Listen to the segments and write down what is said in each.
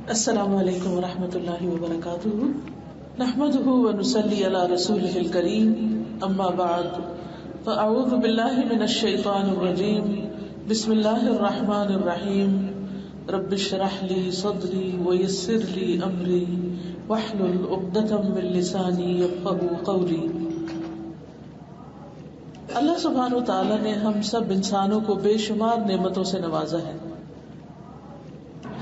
السلام علیکم ورحمۃ اللہ وبرکاتہ، نحمده ونصلی علی رسوله الکریم، اما بعد فاعوذ باللہ من الشیطان الرجیم، بسم اللہ الرحمن الرحیم، رب اشرح لی صدری ویسر لی امری واحلل عقدۃ من لسانی یفقهوا قولی۔ اللہ سبحانہ وتعالی نے ہم سب انسانوں کو بے شمار نعمتوں سے نوازا ہے۔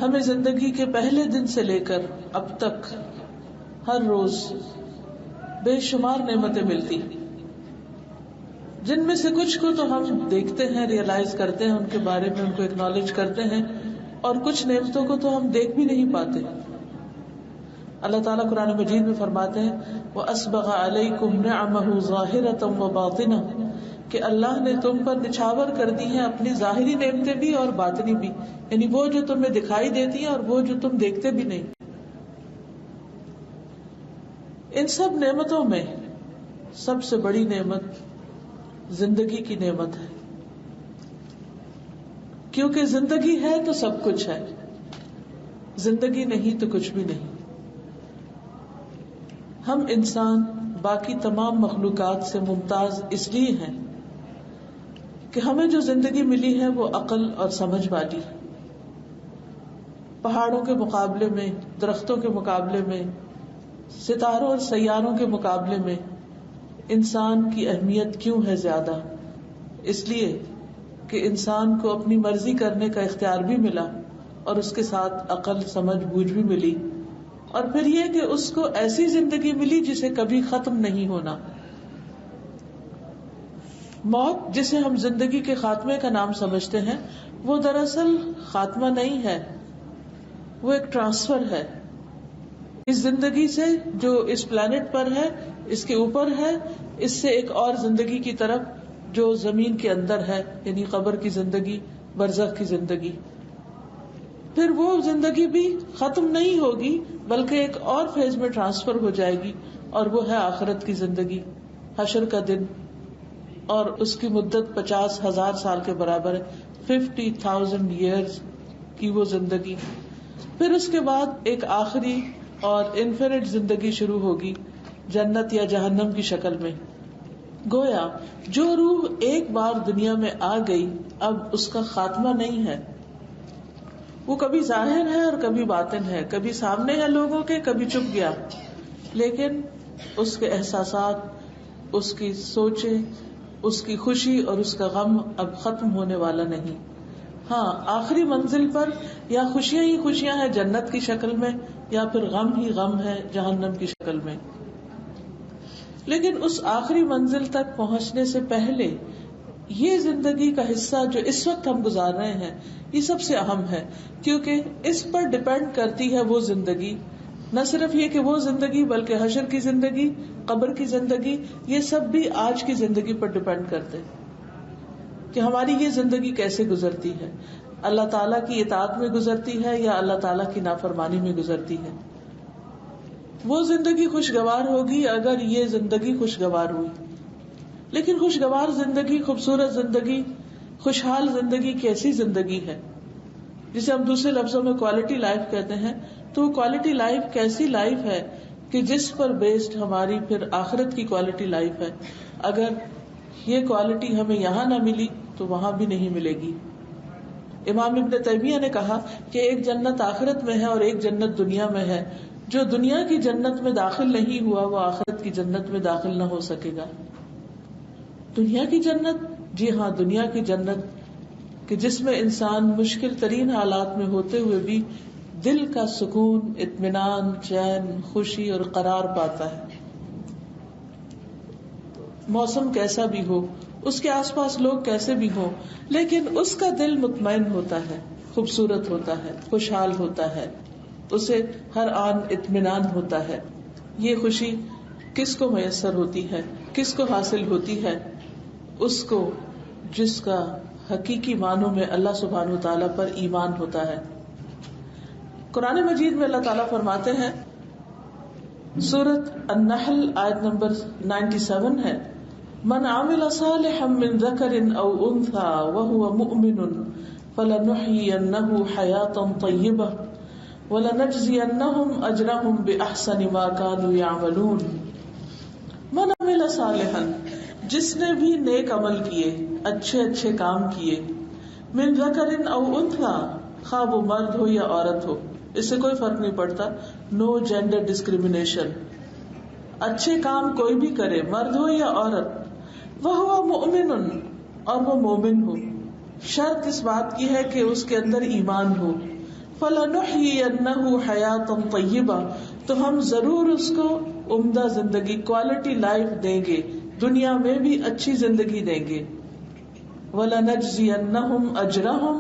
ہمیں زندگی کے پہلے دن سے لے کر اب تک ہر روز بے شمار نعمتیں ملتی، جن میں سے کچھ کو تو ہم دیکھتے ہیں، ریئلائز کرتے ہیں، ان کے بارے میں ان کو ایکنالج کرتے ہیں، اور کچھ نعمتوں کو تو ہم دیکھ بھی نہیں پاتے۔ اللہ تعالیٰ قرآن مجید میں فرماتے ہیں وَأَسْبَغَ عَلَيْكُمْ نِعَمَهُ ظَاهِرَةً وَبَاطِنَةً، کہ اللہ نے تم پر نچھاور کر دی ہیں اپنی ظاہری نعمتیں بھی اور باطنی بھی، یعنی وہ جو تمہیں دکھائی دیتی ہیں اور وہ جو تم دیکھتے بھی نہیں۔ ان سب نعمتوں میں سب سے بڑی نعمت زندگی کی نعمت ہے، کیونکہ زندگی ہے تو سب کچھ ہے، زندگی نہیں تو کچھ بھی نہیں۔ ہم انسان باقی تمام مخلوقات سے ممتاز اس لیے ہیں کہ ہمیں جو زندگی ملی ہے وہ عقل اور سمجھ والی ہے۔ پہاڑوں کے مقابلے میں، درختوں کے مقابلے میں، ستاروں اور سیاروں کے مقابلے میں انسان کی اہمیت کیوں ہے زیادہ؟ اس لیے کہ انسان کو اپنی مرضی کرنے کا اختیار بھی ملا اور اس کے ساتھ عقل، سمجھ، بوجھ بھی ملی، اور پھر یہ کہ اس کو ایسی زندگی ملی جسے کبھی ختم نہیں ہونا۔ موت، جسے ہم زندگی کے خاتمے کا نام سمجھتے ہیں، وہ دراصل خاتمہ نہیں ہے، وہ ایک ٹرانسفر ہے اس زندگی سے جو اس پلانٹ پر ہے، اس کے اوپر ہے، اس سے ایک اور زندگی کی طرف جو زمین کے اندر ہے، یعنی قبر کی زندگی، برزخ کی زندگی۔ پھر وہ زندگی بھی ختم نہیں ہوگی بلکہ ایک اور فیز میں ٹرانسفر ہو جائے گی، اور وہ ہے آخرت کی زندگی، حشر کا دن، اور اس کی مدت 50,000 سال کے برابر ہے، 50,000 years کی وہ زندگی۔ پھر اس کے بعد ایک آخری اور انفینٹ زندگی شروع ہوگی، جنت یا جہنم کی شکل میں۔ گویا جو روح ایک بار دنیا میں آ گئی اب اس کا خاتمہ نہیں ہے، وہ کبھی ظاہر ہے اور کبھی باطن ہے، کبھی سامنے ہے لوگوں کے، کبھی چھپ گیا، لیکن اس کے احساسات، اس کی سوچیں، اس کی خوشی اور اس کا غم اب ختم ہونے والا نہیں۔ ہاں، آخری منزل پر یا خوشیاں ہی خوشیاں ہیں جنت کی شکل میں، یا پھر غم ہی غم ہے جہنم کی شکل میں، لیکن اس آخری منزل تک پہنچنے سے پہلے یہ زندگی کا حصہ جو اس وقت ہم گزار رہے ہیں یہ سب سے اہم ہے، کیونکہ اس پر ڈپینڈ کرتی ہے وہ زندگی، نہ صرف یہ کہ وہ زندگی بلکہ حشر کی زندگی، قبر کی زندگی، یہ سب بھی آج کی زندگی پر ڈپینڈ کرتے کہ ہماری یہ زندگی کیسے گزرتی ہے، اللہ تعالیٰ کی اطاعت میں گزرتی ہے یا اللہ تعالیٰ کی نافرمانی میں گزرتی ہے۔ وہ زندگی خوشگوار ہوگی اگر یہ زندگی خوشگوار ہوئی، لیکن خوشگوار زندگی، خوبصورت زندگی، خوشحال زندگی کیسی زندگی ہے، جسے ہم دوسرے لفظوں میں کوالٹی لائف کہتے ہیں، تو کوالٹی لائف کیسی لائف ہے کہ جس پر بیسڈ ہماری پھر آخرت کی کوالٹی لائف ہے۔ اگر یہ کوالٹی ہمیں یہاں نہ ملی تو وہاں بھی نہیں ملے گی۔ امام ابن تیمیہ نے کہا کہ ایک جنت آخرت میں ہے اور ایک جنت دنیا میں ہے، جو دنیا کی جنت میں داخل نہیں ہوا وہ آخرت کی جنت میں داخل نہ ہو سکے گا۔ دنیا کی جنت، جی ہاں، دنیا کی جنت کہ جس میں انسان مشکل ترین حالات میں ہوتے ہوئے بھی دل کا سکون، اطمینان، چین، خوشی اور قرار پاتا ہے۔ موسم کیسا بھی ہو، اس کے آس پاس لوگ کیسے بھی ہوں، لیکن اس کا دل مطمئن ہوتا ہے، خوبصورت ہوتا ہے، خوشحال ہوتا ہے، اسے ہر آن اطمینان ہوتا ہے۔ یہ خوشی کس کو میسر ہوتی ہے، کس کو حاصل ہوتی ہے؟ اس کو جس کا حقیقی معنوں میں اللہ سبحانہ وتعالیٰ پر ایمان ہوتا ہے۔ قرآن مجید میں اللہ تعالیٰ فرماتے ہیں، سورۃ النحل آیت نمبر 97 ہے، من عمل صالحا من ذکر او انثى وهو مؤمن فلنحيينه حیاة طیبہ وَلَنَجْزِيَنَّهُمْ أَجْرَهُمْ بِأَحْسَنِ مَا كَانُوا يَعْمَلُونَ. من عمل صالحا، جس نے بھی نیک عمل کیے، اچھے اچھے کام کیے، من ذکر او انثی، خواہ وہ مرد ہو یا عورت ہو، اس سے کوئی فرق نہیں پڑتا، نو جینڈر ڈسکریمنیشن، اچھے کام کوئی بھی کرے، مرد ہو یا عورت، وہو مؤمن، اور وہ مومن ہو، شرط اس بات کی ہے کہ اس کے اندر ایمان ہو، فَلَنُحْيِيَنَّهُ حَيَاةً طَيِّبَةً، تو ہم ضرور اس کو عمدہ زندگی، کوالٹی لائف دیں گے، دنیا میں بھی اچھی زندگی دیں گے، وَلَنَجْزِيَنَّهُمْ أَجْرَهُمْ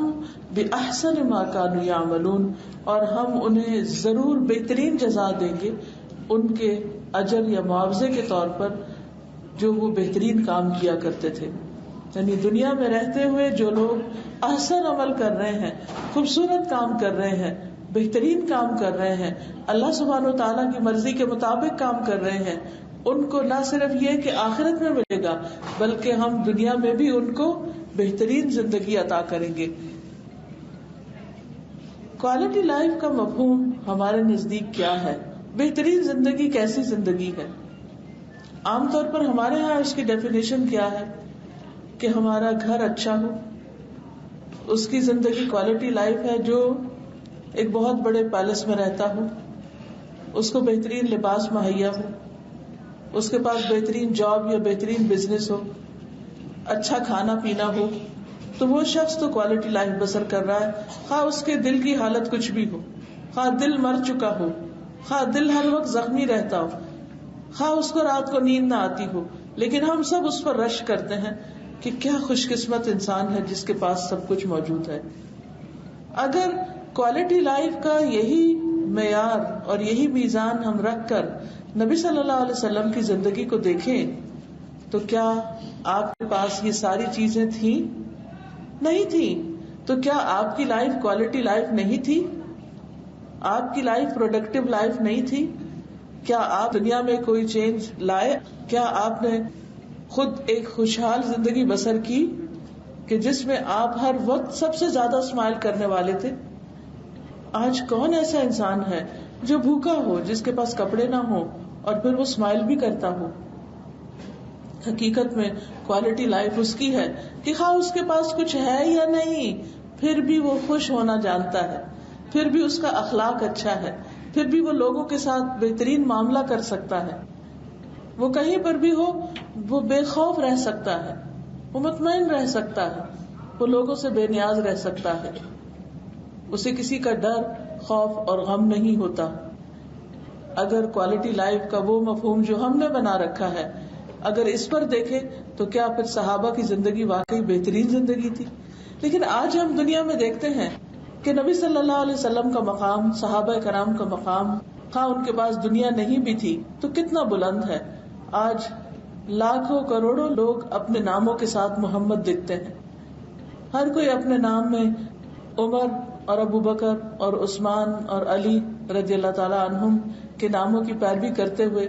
بِأَحْسَنِ مَا كَانُوا يَعْمَلُونَ، اور ہم انہیں ضرور بہترین جزا دیں گے ان کے اجر یا معاوضے کے طور پر جو وہ بہترین کام کیا کرتے تھے. یعنی دنیا میں رہتے ہوئے جو لوگ احسن عمل کر رہے ہیں، خوبصورت کام کر رہے ہیں، بہترین کام کر رہے ہیں، اللہ سبحانہ و تعالیٰ کی مرضی کے مطابق کام کر رہے ہیں، ان کو نہ صرف یہ کہ آخرت میں ملے گا، بلکہ ہم دنیا میں بھی ان کو بہترین زندگی عطا کریں گے. کوالٹی لائف کا مفہوم ہمارے نزدیک کیا ہے؟ بہترین زندگی کیسی زندگی ہے؟ عام طور پر ہمارے ہاں اس کی ڈیفینیشن کیا ہے کہ ہمارا گھر اچھا ہو، اس کی زندگی کوالٹی لائف ہے جو ایک بہت بڑے پیلس میں رہتا ہو، اس کو بہترین لباس مہیا ہو، اس کے پاس بہترین جاب یا بہترین بزنس ہو، اچھا کھانا پینا ہو، تو وہ شخص تو کوالٹی لائف بسر کر رہا ہے، خواہ اس کے دل کی حالت کچھ بھی ہو، خواہ دل مر چکا ہو، خواہ دل ہر وقت زخمی رہتا ہو، خواہ اس کو رات کو نیند نہ آتی ہو، لیکن ہم سب اس پر رش کرتے ہیں کہ کیا خوش قسمت انسان ہے جس کے پاس سب کچھ موجود ہے. اگر کوالٹی لائف کا یہی معیار اور یہی میزان ہم رکھ کر نبی صلی اللہ علیہ وسلم کی زندگی کو دیکھیں تو کیا آپ کے پاس یہ ساری چیزیں تھیں؟ نہیں تھیں. تو کیا آپ کی لائف کوالٹی لائف نہیں تھی؟ آپ کی لائف پروڈکٹیو لائف نہیں تھی؟ کیا آپ دنیا میں کوئی چینج لائے؟ کیا آپ نے خود ایک خوشحال زندگی بسر کی کہ جس میں آپ ہر وقت سب سے زیادہ اسمائل کرنے والے تھے؟ آج کون ایسا انسان ہے جو بھوکا ہو، جس کے پاس کپڑے نہ ہو اور پھر وہ اسمائل بھی کرتا ہو؟ حقیقت میں کوالٹی لائف اس کی ہے کہ خواہ اس کے پاس کچھ ہے یا نہیں، پھر بھی وہ خوش ہونا جانتا ہے، پھر بھی اس کا اخلاق اچھا ہے، پھر بھی وہ لوگوں کے ساتھ بہترین معاملہ کر سکتا ہے، وہ کہیں پر بھی ہو وہ بے خوف رہ سکتا ہے، وہ مطمئن رہ سکتا ہے، وہ لوگوں سے بے نیاز رہ سکتا ہے، اسے کسی کا ڈر، خوف اور غم نہیں ہوتا. اگر کوالٹی لائف کا وہ مفہوم جو ہم نے بنا رکھا ہے اگر اس پر دیکھیں تو کیا پھر صحابہ کی زندگی واقعی بہترین زندگی تھی؟ لیکن آج ہم دنیا میں دیکھتے ہیں کہ نبی صلی اللہ علیہ وسلم کا مقام، صحابہ کرام کا مقام، ہاں ان کے پاس دنیا نہیں بھی تھی تو کتنا بلند ہے. آج لاکھوں کروڑوں لوگ اپنے ناموں کے ساتھ محمد لکھتے ہیں، ہر کوئی اپنے نام میں عمر اور ابو بکر اور عثمان اور علی رضی اللہ تعالی عنہم کے ناموں کی پیروی کرتے ہوئے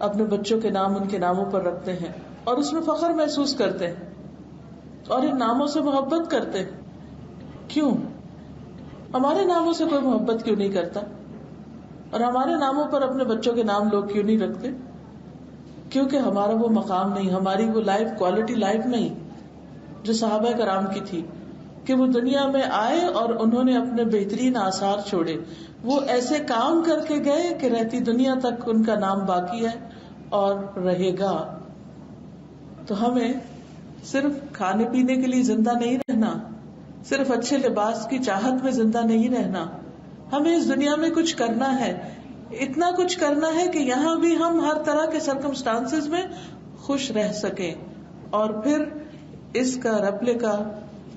اپنے بچوں کے نام ان کے ناموں پر رکھتے ہیں اور اس میں فخر محسوس کرتے ہیں اور ان ناموں سے محبت کرتے ہیں. کیوں؟ ہمارے ناموں سے کوئی محبت کیوں نہیں کرتا؟ اور ہمارے ناموں پر اپنے بچوں کے نام لوگ کیوں نہیں رکھتے؟ کیونکہ ہمارا وہ مقام نہیں، ہماری وہ لائف کوالٹی لائف نہیں جو صحابہ کرام کی تھی کہ وہ دنیا میں آئے اور انہوں نے اپنے بہترین آثار چھوڑے، وہ ایسے کام کر کے گئے کہ رہتی دنیا تک ان کا نام باقی ہے اور رہے گا. تو ہمیں صرف کھانے پینے کے لیے زندہ نہیں رہنا، صرف اچھے لباس کی چاہت میں زندہ نہیں رہنا، ہمیں اس دنیا میں کچھ کرنا ہے، اتنا کچھ کرنا ہے کہ یہاں بھی ہم ہر طرح کے سرکمسٹانسز میں خوش رہ سکیں، اور پھر اس کا ریپلیکا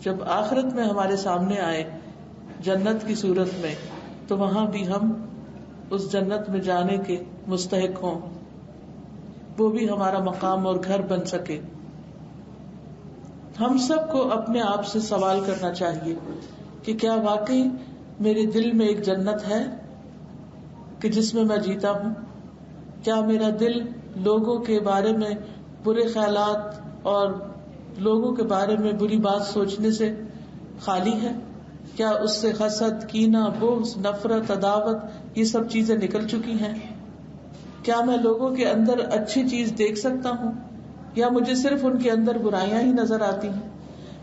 جب آخرت میں ہمارے سامنے آئے جنت کی صورت میں تو وہاں بھی ہم اس جنت میں جانے کے مستحق ہوں، وہ بھی ہمارا مقام اور گھر بن سکے. ہم سب کو اپنے آپ سے سوال کرنا چاہیے کہ کیا واقعی میرے دل میں ایک جنت ہے کہ جس میں میں جیتا ہوں؟ کیا میرا دل لوگوں کے بارے میں برے خیالات اور لوگوں کے بارے میں بری بات سوچنے سے خالی ہے؟ کیا اس سے حسد، کینہ، بغض، نفرت، عداوت یہ سب چیزیں نکل چکی ہیں؟ کیا میں لوگوں کے اندر اچھی چیز دیکھ سکتا ہوں یا مجھے صرف ان کے اندر برائیاں ہی نظر آتی ہیں؟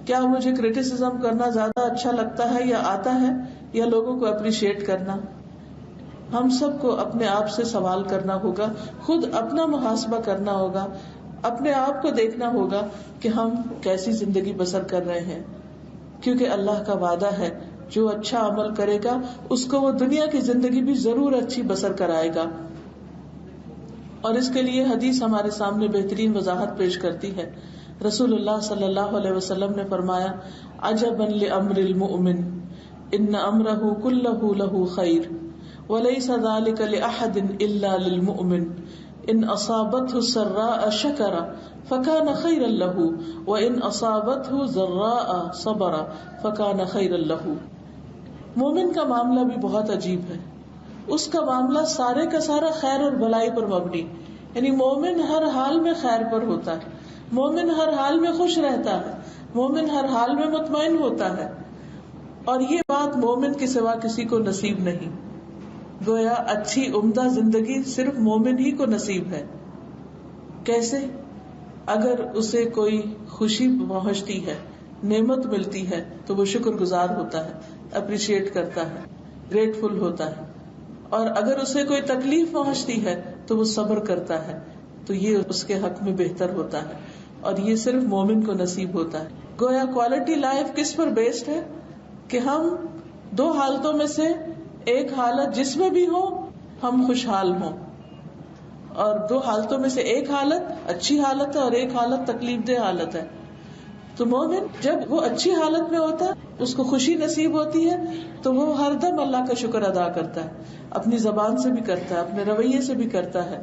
کیا مجھے کرٹیسزم کرنا زیادہ اچھا لگتا ہے یا آتا ہے، یا لوگوں کو اپریشیٹ کرنا؟ ہم سب کو اپنے آپ سے سوال کرنا ہوگا، خود اپنا محاسبہ کرنا ہوگا، اپنے آپ کو دیکھنا ہوگا کہ ہم کیسی زندگی بسر کر رہے ہیں، کیونکہ اللہ کا وعدہ ہے جو اچھا عمل کرے گا اس کو وہ دنیا کی زندگی بھی ضرور اچھی بسر کرائے گا. اور اس کے لیے حدیث ہمارے سامنے بہترین وضاحت پیش کرتی ہے. رسول اللہ صلی اللہ علیہ وسلم نے فرمایا، عجبا لامر المؤمن ان امرہ کلہ لہ خیر وليس ذلك لأحد إلا للمؤمن إن أصابته السراء شكر فكان خيرا له وإن أصابته ضراء صبر فكان خيرا له. مومن کا معاملہ بھی بہت عجیب ہے. اس کا معاملہ سارے کا سارا خیر اور بھلائی پر مبنی، یعنی مومن ہر حال میں خیر پر ہوتا ہے، مومن ہر حال میں خوش رہتا ہے، مومن ہر حال میں مطمئن ہوتا ہے. اور یہ بات مومن کے سوا کسی کو نصیب نہیں. گویا اچھی عمدہ زندگی صرف مومن ہی کو نصیب ہے. کیسے؟ اگر اسے کوئی خوشی پہنچتی ہے، نعمت ملتی ہے تو وہ شکر گزار ہوتا ہے، اپریشیٹ کرتا ہے، گریٹفل ہوتا ہے. اور اگر اسے کوئی تکلیف پہنچتی ہے تو وہ صبر کرتا ہے، تو یہ اس کے حق میں بہتر ہوتا ہے. اور یہ صرف مومن کو نصیب ہوتا ہے. گویا کوالٹی لائف کس پر بیسڈ ہے کہ ہم دو حالتوں میں سے ایک حالت جس میں بھی ہو ہم خوشحال ہوں، اور دو حالتوں میں سے ایک حالت اچھی حالت ہے اور ایک حالت تکلیف دہ حالت ہے. تو مومن جب وہ اچھی حالت میں ہوتا ہے، اس کو خوشی نصیب ہوتی ہے، تو وہ ہر دم اللہ کا شکر ادا کرتا ہے، اپنی زبان سے بھی کرتا ہے، اپنے رویے سے بھی کرتا ہے،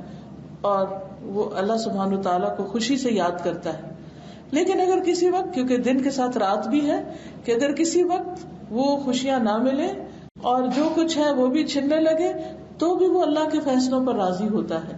اور وہ اللہ سبحانہ وتعالیٰ کو خوشی سے یاد کرتا ہے. لیکن اگر کسی وقت، کیونکہ دن کے ساتھ رات بھی ہے، کہ اگر کسی وقت وہ خوشیاں نہ ملیں اور جو کچھ ہے وہ بھی چھننے لگے، تو بھی وہ اللہ کے فیصلوں پر راضی ہوتا ہے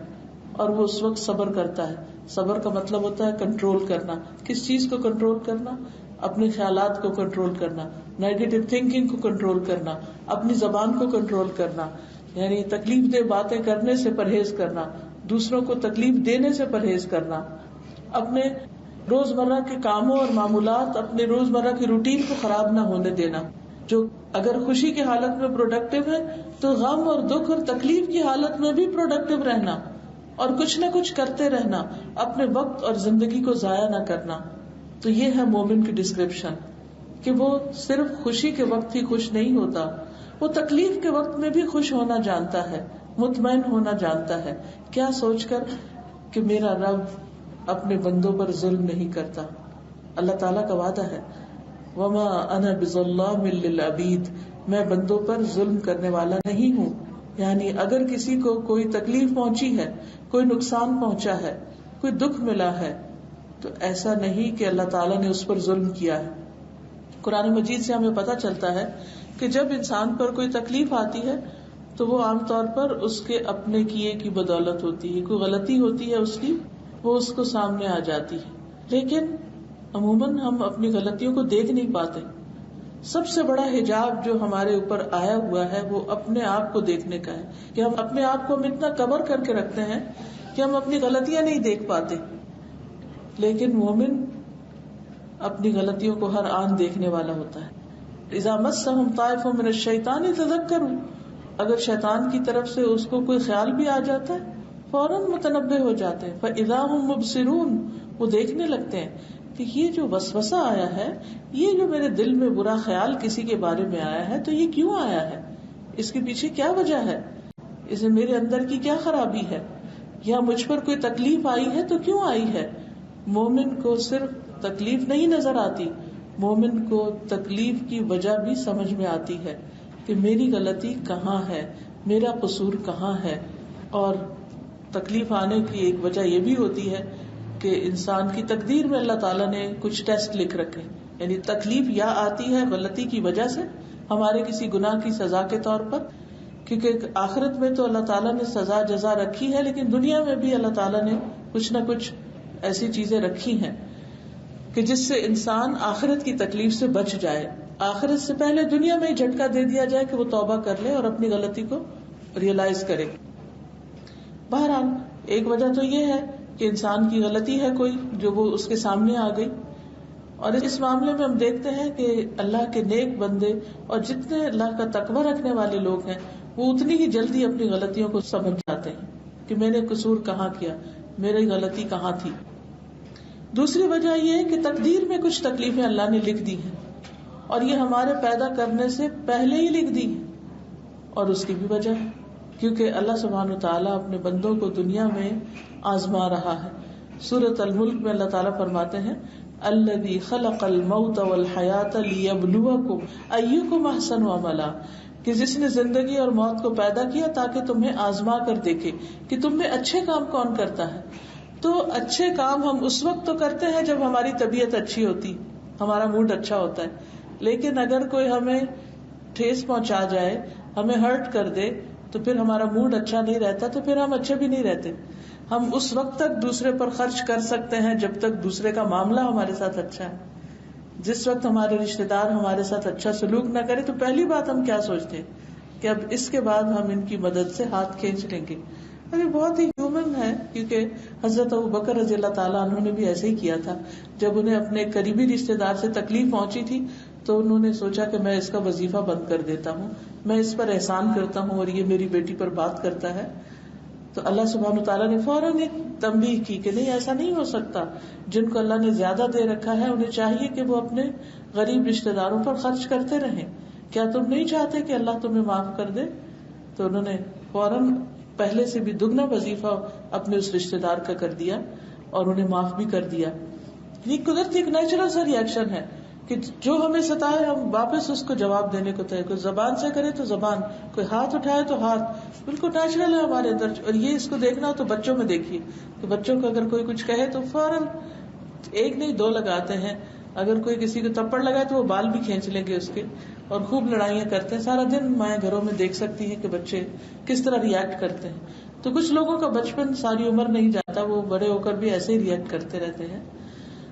اور وہ اس وقت صبر کرتا ہے. صبر کا مطلب ہوتا ہے کنٹرول کرنا. کس چیز کو کنٹرول کرنا؟ اپنے خیالات کو کنٹرول کرنا، نیگیٹو تھنکنگ کو کنٹرول کرنا، اپنی زبان کو کنٹرول کرنا، یعنی تکلیف دہ باتیں کرنے سے پرہیز کرنا، دوسروں کو تکلیف دینے سے پرہیز کرنا، اپنے روزمرہ کے کاموں اور معمولات، اپنے روزمرہ کی روٹین کو خراب نہ ہونے دینا. جو اگر خوشی کی حالت میں پروڈکٹیو ہے تو غم اور دکھ اور تکلیف کی حالت میں بھی پروڈکٹیو رہنا اور کچھ نہ کچھ کرتے رہنا، اپنے وقت اور زندگی کو ضائع نہ کرنا. تو یہ ہے مومن کی ڈسکرپشن، کہ وہ صرف خوشی کے وقت ہی خوش نہیں ہوتا، وہ تکلیف کے وقت میں بھی خوش ہونا جانتا ہے، مطمئن ہونا جانتا ہے. کیا سوچ کر کہ میرا رب اپنے بندوں پر ظلم نہیں کرتا. اللہ تعالیٰ کا وعدہ ہے، وما انا بظلام للعبید، میں بندوں پر ظلم کرنے والا نہیں ہوں. یعنی اگر کسی کو کوئی تکلیف پہنچی ہے، کوئی نقصان پہنچا ہے، کوئی دکھ ملا ہے، تو ایسا نہیں کہ اللہ تعالیٰ نے اس پر ظلم کیا ہے. قرآن مجید سے ہمیں پتہ چلتا ہے کہ جب انسان پر کوئی تکلیف آتی ہے تو وہ عام طور پر اس کے اپنے کیے کی بدولت ہوتی ہے. کوئی غلطی ہوتی ہے اس کی، وہ اس کو سامنے آ جاتی ہے. لیکن عموماً ہم اپنی غلطیوں کو دیکھ نہیں پاتے. سب سے بڑا حجاب جو ہمارے اوپر آیا ہوا ہے وہ اپنے آپ کو دیکھنے کا ہے، کہ ہم اپنے آپ کو ہم اتنا کور کر کے رکھتے ہیں کہ ہم اپنی غلطیاں نہیں دیکھ پاتے. لیکن مومن اپنی غلطیوں کو ہر آن دیکھنے والا ہوتا ہے. اذا مسهم طائف من الشیطان تذکروا، اگر شیطان کی طرف سے اس کو کوئی خیال بھی آ جاتا ہے فوراً متنبہ ہو جاتے ہیں. فاذا هم مبصرون، وہ دیکھنے لگتے ہیں کہ یہ جو وسوسہ آیا ہے، یہ جو میرے دل میں برا خیال کسی کے بارے میں آیا ہے، تو یہ کیوں آیا ہے، اس کے پیچھے کیا وجہ ہے، اسے میرے اندر کی کیا خرابی ہے، یا مجھ پر کوئی تکلیف آئی ہے تو کیوں آئی ہے. مومن کو صرف تکلیف نہیں نظر آتی، مومن کو تکلیف کی وجہ بھی سمجھ میں آتی ہے کہ میری غلطی کہاں ہے، میرا قصور کہاں ہے. اور تکلیف آنے کی ایک وجہ یہ بھی ہوتی ہے کہ انسان کی تقدیر میں اللہ تعالیٰ نے کچھ ٹیسٹ لکھ رکھے. یعنی تکلیف یا آتی ہے غلطی کی وجہ سے، ہمارے کسی گناہ کی سزا کے طور پر، کیونکہ آخرت میں تو اللہ تعالیٰ نے سزا جزا رکھی ہے، لیکن دنیا میں بھی اللہ تعالیٰ نے کچھ نہ کچھ ایسی چیزیں رکھی ہیں کہ جس سے انسان آخرت کی تکلیف سے بچ جائے. آخرت سے پہلے دنیا میں ہی جھٹکا دے دیا جائے کہ وہ توبہ کر لے اور اپنی غلطی کو ریئلائز کرے. بہرحال ایک وجہ تو یہ ہے کہ انسان کی غلطی ہے کوئی جو وہ اس کے سامنے آ گئی، اور اس معاملے میں ہم دیکھتے ہیں کہ اللہ کے نیک بندے اور جتنے اللہ کا تقوی رکھنے والے لوگ ہیں وہ اتنی ہی جلدی اپنی غلطیوں کو سمجھ جاتے ہیں کہ میں نے قصور کہاں کیا، میری غلطی کہاں تھی. دوسری وجہ یہ ہے کہ تقدیر میں کچھ تکلیفیں اللہ نے لکھ دی ہیں، اور یہ ہمارے پیدا کرنے سے پہلے ہی لکھ دی ہیں. اور اس کی بھی وجہ ہے کیونکہ اللہ سبحانہ وتعالیٰ اپنے بندوں کو دنیا میں آزما رہا ہے. سورۃ الملک میں اللہ تعالیٰ فرماتے ہیں الذی خلق الموت والحیات لیبلوکم ایکم احسن عملا، کہ جس نے زندگی اور موت کو پیدا کیا تاکہ تمہیں آزما کر دیکھے کہ تم میں اچھے کام کون کرتا ہے. تو اچھے کام ہم اس وقت تو کرتے ہیں جب ہماری طبیعت اچھی ہوتی، ہمارا موڈ اچھا ہوتا ہے، لیکن اگر کوئی ہمیں ٹھیس پہنچا جائے، ہمیں ہرٹ کر دے، تو پھر ہمارا موڈ اچھا نہیں رہتا، تو پھر ہم اچھے بھی نہیں رہتے. ہم اس وقت تک دوسرے پر خرچ کر سکتے ہیں جب تک دوسرے کا معاملہ ہمارے ساتھ اچھا ہے. جس وقت ہمارے رشتے دار ہمارے ساتھ اچھا سلوک نہ کرے تو پہلی بات ہم کیا سوچتے ہیں کہ اب اس کے بعد ہم ان کی مدد سے ہاتھ کھینچ لیں گے. اور یہ بہت ہی ہیومن ہے، کیونکہ حضرت ابوبکر رضی اللہ تعالیٰ عنہ نے بھی ایسے ہی کیا تھا. جب انہیں اپنے قریبی رشتے دار سے تکلیف پہنچی تھی تو انہوں نے سوچا کہ میں اس کا وظیفہ بند کر دیتا ہوں، میں اس پر احسان کرتا ہوں اور یہ میری بیٹی پر بات کرتا ہے. تو اللہ سبحانہ تعالیٰ نے فوراً ایک تنبیہ کی کہ نہیں، ایسا نہیں ہو سکتا. جن کو اللہ نے زیادہ دے رکھا ہے انہیں چاہیے کہ وہ اپنے غریب رشتے داروں پر خرچ کرتے رہیں. کیا تم نہیں چاہتے کہ اللہ تمہیں معاف کر دے؟ تو انہوں نے فوراً پہلے سے بھی دگنا وظیفہ اپنے اس رشتے دار کا کر دیا اور انہیں معاف بھی کر دیا. یہ قدرتی ایک نیچرل سا ری ایکشن ہے کہ جو ہمیں ستائے ہم واپس اس کو جواب دینے کو تیار. کوئی زبان سے کرے تو زبان، کوئی ہاتھ اٹھائے تو ہاتھ، بالکل نیچرل ہے ہمارے اندر. اور یہ اس کو دیکھنا ہو تو بچوں میں دیکھیے کہ بچوں کو اگر کوئی کچھ کہے تو فوراً ایک نہیں دو لگاتے ہیں. اگر کوئی کسی کو تھپڑ لگائے تو وہ بال بھی کھینچ لیں گے اس کے، اور خوب لڑائیاں کرتے ہیں. سارا دن مائیں گھروں میں دیکھ سکتی ہیں کہ بچے کس طرح ریئیکٹ کرتے ہیں. تو کچھ لوگوں کا بچپن ساری عمر نہیں جاتا، وہ بڑے ہو کر بھی ایسے ہی ریئیکٹ کرتے رہتے ہیں.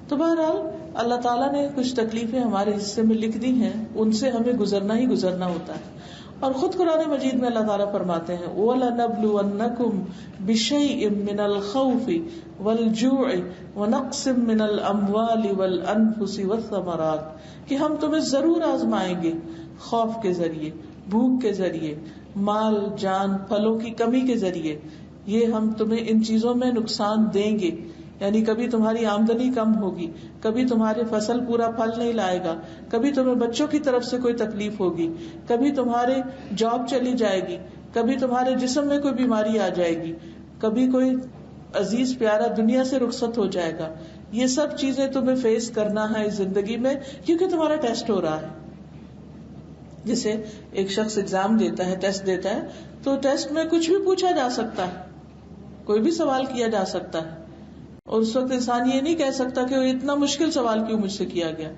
تو بہرحال اللہ تعالیٰ نے کچھ تکلیفیں ہمارے حصے میں لکھ دی ہیں، ان سے ہمیں گزرنا ہی گزرنا ہوتا ہے. اور خود قرآن مجید میں اللہ تعالیٰ فرماتے ہیں وَلَنَبْلُوَنَّكُمْ بِشَيْءٍ مِّنَ الْخَوْفِ وَالْجُوعِ وَنَقْصٍ مِّنَ الْأَمْوَالِ وَالْأَنفُسِ وَالثَّمَرَاتِ، کہ ہم تمہیں ضرور آزمائیں گے خوف کے ذریعے، بھوک کے ذریعے، مال جان پھلوں کی کمی کے ذریعے. یہ ہم تمہیں ان چیزوں میں نقصان دیں گے، یعنی کبھی تمہاری آمدنی کم ہوگی، کبھی تمہارے فصل پورا پھل نہیں لائے گا، کبھی تمہیں بچوں کی طرف سے کوئی تکلیف ہوگی، کبھی تمہارے جاب چلی جائے گی، کبھی تمہارے جسم میں کوئی بیماری آ جائے گی، کبھی کوئی عزیز پیارا دنیا سے رخصت ہو جائے گا. یہ سب چیزیں تمہیں فیس کرنا ہے اس زندگی میں، کیونکہ تمہارا ٹیسٹ ہو رہا ہے. جسے ایک شخص ایگزام دیتا ہے، ٹیسٹ دیتا ہے، تو ٹیسٹ میں کچھ بھی پوچھا جا سکتا ہے، کوئی بھی سوال کیا جا سکتا ہے، اور اس وقت انسان یہ نہیں کہہ سکتا کہ وہ اتنا مشکل سوال کیوں مجھ سے کیا گیا.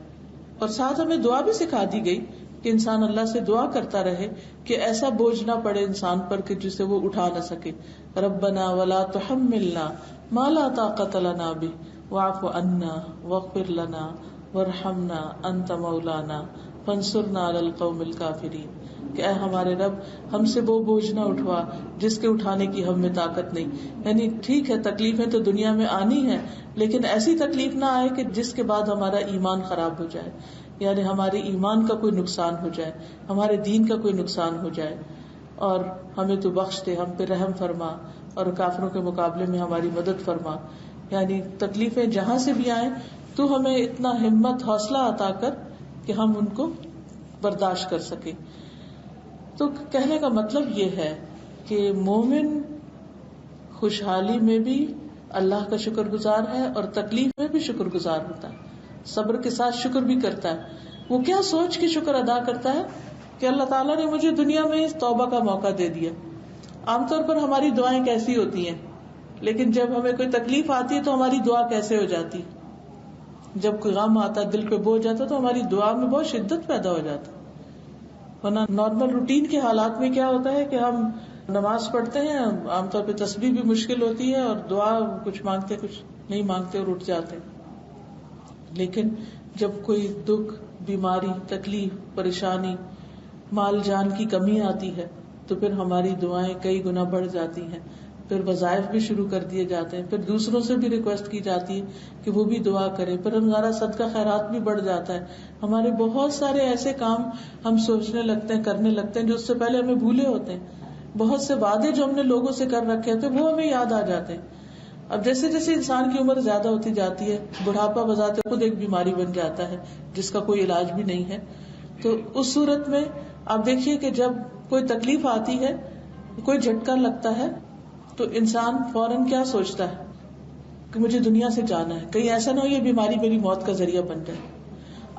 اور ساتھ ہمیں دعا بھی سکھا دی گئی کہ انسان اللہ سے دعا کرتا رہے کہ ایسا بوجھ نہ پڑے انسان پر کہ جسے وہ اٹھا نہ سکے. ربنا ولا تحملنا ما لا طاقت لنا به واعف عنا واغفر لنا وارحمنا انت مولانا فانصرنا علی القوم الکافرین. کہ اے ہمارے رب، ہم سے وہ بوجھ نہ اٹھوا جس کے اٹھانے کی ہم میں طاقت نہیں. یعنی ٹھیک ہے تکلیفیں تو دنیا میں آنی ہے، لیکن ایسی تکلیف نہ آئے کہ جس کے بعد ہمارا ایمان خراب ہو جائے، یعنی ہمارے ایمان کا کوئی نقصان ہو جائے، ہمارے دین کا کوئی نقصان ہو جائے. اور ہمیں تو بخش دے، ہم پہ رحم فرما، اور کافروں کے مقابلے میں ہماری مدد فرما. یعنی تکلیفیں جہاں سے بھی آئیں تو ہمیں اتنا ہمت حوصلہ عطا کر کہ ہم ان کو برداشت کر سکیں. تو کہنے کا مطلب یہ ہے کہ مومن خوشحالی میں بھی اللہ کا شکر گزار ہے اور تکلیف میں بھی شکر گزار ہوتا ہے، صبر کے ساتھ شکر بھی کرتا ہے. وہ کیا سوچ کے شکر ادا کرتا ہے کہ اللہ تعالیٰ نے مجھے دنیا میں اس توبہ کا موقع دے دیا. عام طور پر ہماری دعائیں کیسی ہوتی ہیں، لیکن جب ہمیں کوئی تکلیف آتی ہے تو ہماری دعا کیسے ہو جاتی. جب کوئی غم آتا، دل پہ بوجھ جاتا تو ہماری دعا میں بہت شدت پیدا ہو جاتا. ورنہ نارمل روٹین کے حالات میں کیا ہوتا ہے کہ ہم نماز پڑھتے ہیں، عام طور پہ تسبیح بھی مشکل ہوتی ہے اور دعا کچھ مانگتے کچھ نہیں مانگتے اور اٹھ جاتے. لیکن جب کوئی دکھ بیماری، تکلیف، پریشانی، مال جان کی کمی آتی ہے تو پھر ہماری دعائیں کئی گنا بڑھ جاتی ہیں، پھر وظائف بھی شروع کر دیے جاتے ہیں، پھر دوسروں سے بھی ریکویسٹ کی جاتی ہے کہ وہ بھی دعا کریں، پھر ہمارا صدقہ خیرات بھی بڑھ جاتا ہے، ہمارے بہت سارے ایسے کام ہم سوچنے لگتے ہیں، کرنے لگتے ہیں جو اس سے پہلے ہمیں بھولے ہوتے ہیں، بہت سے وعدے جو ہم نے لوگوں سے کر رکھے تھے وہ ہمیں یاد آ جاتے ہیں. اب جیسے جیسے انسان کی عمر زیادہ ہوتی جاتی ہے، بڑھاپا بذات خود ایک بیماری بن جاتا ہے جس کا کوئی علاج بھی نہیں ہے. تو اس صورت میں آپ دیکھیے کہ جب کوئی تکلیف آتی ہے، کوئی جھٹکا لگتا ہے تو انسان فوراً کیا سوچتا ہے کہ مجھے دنیا سے جانا ہے، کہیں ایسا نہ ہو یہ بیماری میری موت کا ذریعہ بن جائے.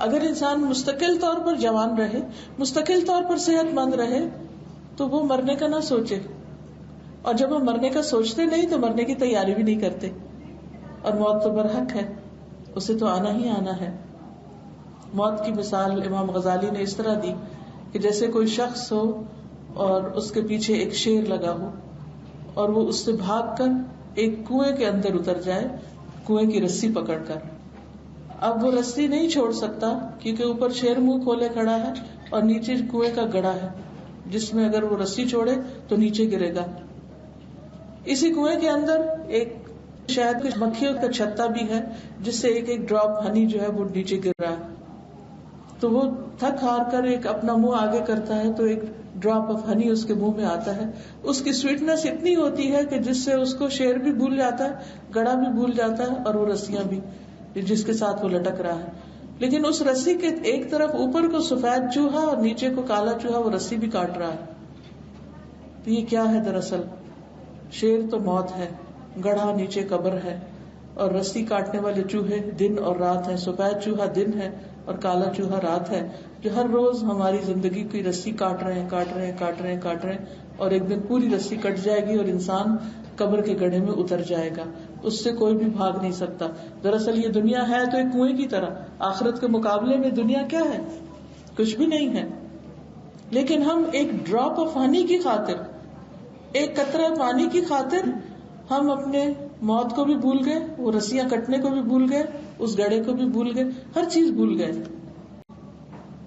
اگر انسان مستقل طور پر جوان رہے، مستقل طور پر صحت مند رہے تو وہ مرنے کا نہ سوچے، اور جب ہم مرنے کا سوچتے نہیں تو مرنے کی تیاری بھی نہیں کرتے. اور موت تو برحق ہے، اسے تو آنا ہی آنا ہے. موت کی مثال امام غزالی نے اس طرح دی کہ جیسے کوئی شخص ہو اور اس کے پیچھے ایک شیر لگا ہو اور وہ اس سے بھاگ کر ایک کنویں کے اندر اتر جائے، کنویں کی رسی پکڑ کر. اب وہ رسی نہیں چھوڑ سکتا کیونکہ اوپر شیر منہ کھولے کھڑا ہے اور نیچے کنویں کا گڑھا ہے جس میں اگر وہ رسی چھوڑے تو نیچے گرے گا. اسی کنویں کے اندر ایک شہد کی مکھیوں کا چھتا بھی ہے جس سے ایک ایک ڈراپ ہنی جو ہے وہ نیچے گر رہا ہے. تو وہ تھک ہار کر ایک اپنا منہ آگے کرتا ہے تو ایک ڈراپ آف ہنی اس کے منہ میں آتا ہے. اس کی سویٹنس اتنی ہوتی ہے کہ جس سے اس کو شیر بھی بھول جاتا ہے، گڑا بھی بھول جاتا ہے اور وہ رسیاں بھی جس کے ساتھ وہ لٹک رہا ہے. لیکن اس رسی کے ایک طرف اوپر کو سفید چوہا اور نیچے کو کالا چوہا وہ رسی بھی کاٹ رہا ہے. تو یہ کیا ہے؟ دراصل شیر تو موت ہے، گڑھا نیچے قبر ہے، اور رسی کاٹنے والے چوہے دن اور رات ہیں. سفید چوہا دن ہے اور کالا چوہا رات ہے، جو ہر روز ہماری زندگی کی رسی کاٹ رہے ہیں اور ایک دن پوری رسی کٹ جائے گی اور انسان قبر کے گڑھے میں اتر جائے گا. اس سے کوئی بھی بھاگ نہیں سکتا. دراصل یہ دنیا ہے تو ایک کنویں کی طرح، آخرت کے مقابلے میں دنیا کیا ہے؟ کچھ بھی نہیں ہے. لیکن ہم ایک ڈراپ آف ہنی کی خاطر، ایک قطرہ پانی کی خاطر ہم اپنے موت کو بھی بھول گئے، وہ رسیاں کٹنے کو بھی بھول گئے، اس گڑھے کو بھی بھول گئے، ہر چیز بھول گئے.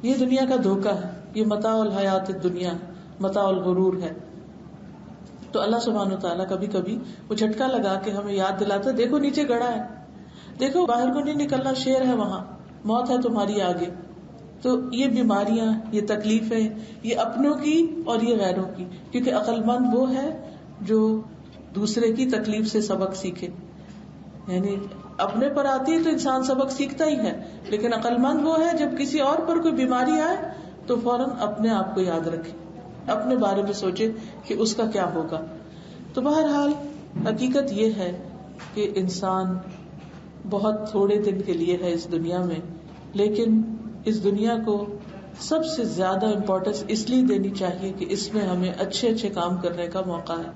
یہ دنیا کا دھوکہ ہے، یہ متاع الحیات الدنیا، متاع الغرور ہے. تو اللہ سبحانہ وتعالیٰ کبھی کبھی وہ جھٹکا لگا کے ہمیں یاد دلاتا ہے، دیکھو نیچے گڑھا ہے، دیکھو باہر کو نہیں نکلنا، شیر ہے وہاں، موت ہے تمہاری آگے. تو یہ بیماریاں، یہ تکلیفیں، یہ اپنوں کی اور یہ غیروں کی، کیونکہ عقل مند وہ ہے جو دوسرے کی تکلیف سے سبق سیکھے. یعنی اپنے پر آتی ہے تو انسان سبق سیکھتا ہی ہے، لیکن عقل مند وہ ہے جب کسی اور پر کوئی بیماری آئے تو فوراً اپنے آپ کو یاد رکھے، اپنے بارے میں سوچے کہ اس کا کیا ہوگا. تو بہرحال حقیقت یہ ہے کہ انسان بہت تھوڑے دن کے لیے ہے اس دنیا میں، لیکن اس دنیا کو سب سے زیادہ امپورٹنس اس لیے دینی چاہیے کہ اس میں ہمیں اچھے اچھے کام کرنے کا موقع ہے.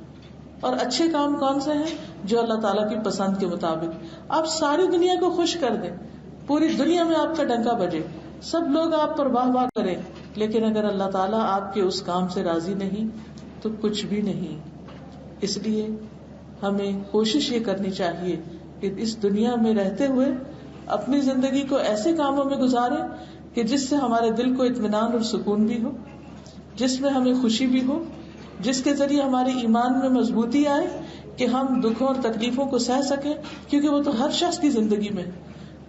اور اچھے کام کون سے ہیں؟ جو اللہ تعالیٰ کی پسند کے مطابق آپ ساری دنیا کو خوش کر دیں، پوری دنیا میں آپ کا ڈنکا بجے، سب لوگ آپ پر واہ واہ کریں، لیکن اگر اللہ تعالیٰ آپ کے اس کام سے راضی نہیں تو کچھ بھی نہیں. اس لیے ہمیں کوشش یہ کرنی چاہیے کہ اس دنیا میں رہتے ہوئے اپنی زندگی کو ایسے کاموں میں گزاریں کہ جس سے ہمارے دل کو اطمینان اور سکون بھی ہو، جس میں ہمیں خوشی بھی ہو، جس کے ذریعے ہمارے ایمان میں مضبوطی آئے کہ ہم دکھوں اور تکلیفوں کو سہ سکیں. کیونکہ وہ تو ہر شخص کی زندگی میں،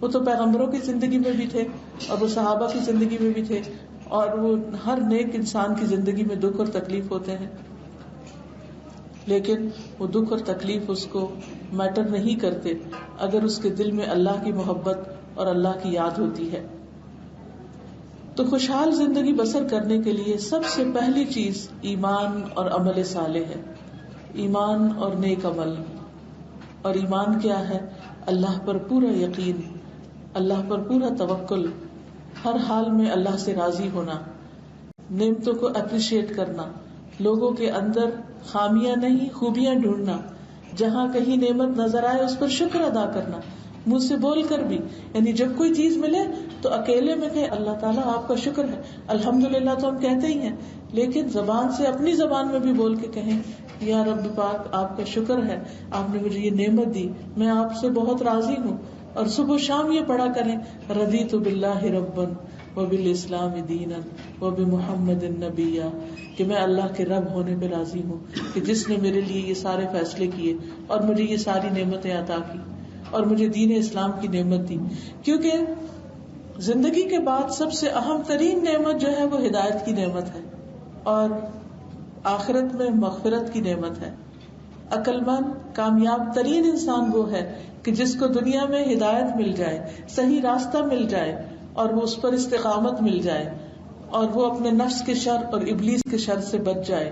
وہ تو پیغمبروں کی زندگی میں بھی تھے اور وہ صحابہ کی زندگی میں بھی تھے، اور وہ ہر نیک انسان کی زندگی میں دکھ اور تکلیف ہوتے ہیں، لیکن وہ دکھ اور تکلیف اس کو میٹر نہیں کرتے اگر اس کے دل میں اللہ کی محبت اور اللہ کی یاد ہوتی ہے. تو خوشحال زندگی بسر کرنے کے لیے سب سے پہلی چیز ایمان اور عمل صالح ہے. ایمان اور نیک عمل. اور ایمان کیا ہے؟ اللہ پر پورا یقین، اللہ پر پورا توکل، ہر حال میں اللہ سے راضی ہونا، نعمتوں کو اپریشیٹ کرنا، لوگوں کے اندر خامیاں نہیں خوبیاں ڈھونڈنا، جہاں کہیں نعمت نظر آئے اس پر شکر ادا کرنا، منہ سے بول کر بھی. یعنی جب کوئی چیز ملے تو اکیلے میں کہیں اللہ تعالیٰ آپ کا شکر ہے، الحمدللہ تو ہم کہتے ہی ہیں، لیکن زبان سے اپنی زبان میں بھی بول کے کہیں یا رب پاک آپ کا شکر ہے، آپ نے مجھے یہ نعمت دی، میں آپ سے بہت راضی ہوں. اور صبح و شام یہ پڑھا کریں رضیت باللہ ربا وبالاسلام دینا وبمحمد نبیا، کہ میں اللہ کے رب ہونے پہ راضی ہوں کہ جس نے میرے لیے یہ سارے فیصلے کیے اور مجھے یہ ساری نعمتیں عطا کی اور مجھے دین اسلام کی نعمت دی. کیونکہ زندگی کے بعد سب سے اہم ترین نعمت جو ہے وہ ہدایت کی نعمت ہے، اور آخرت میں مغفرت کی نعمت ہے. عقل مند کامیاب ترین انسان وہ ہے کہ جس کو دنیا میں ہدایت مل جائے، صحیح راستہ مل جائے اور وہ اس پر استقامت مل جائے، اور وہ اپنے نفس کے شر اور ابلیس کے شر سے بچ جائے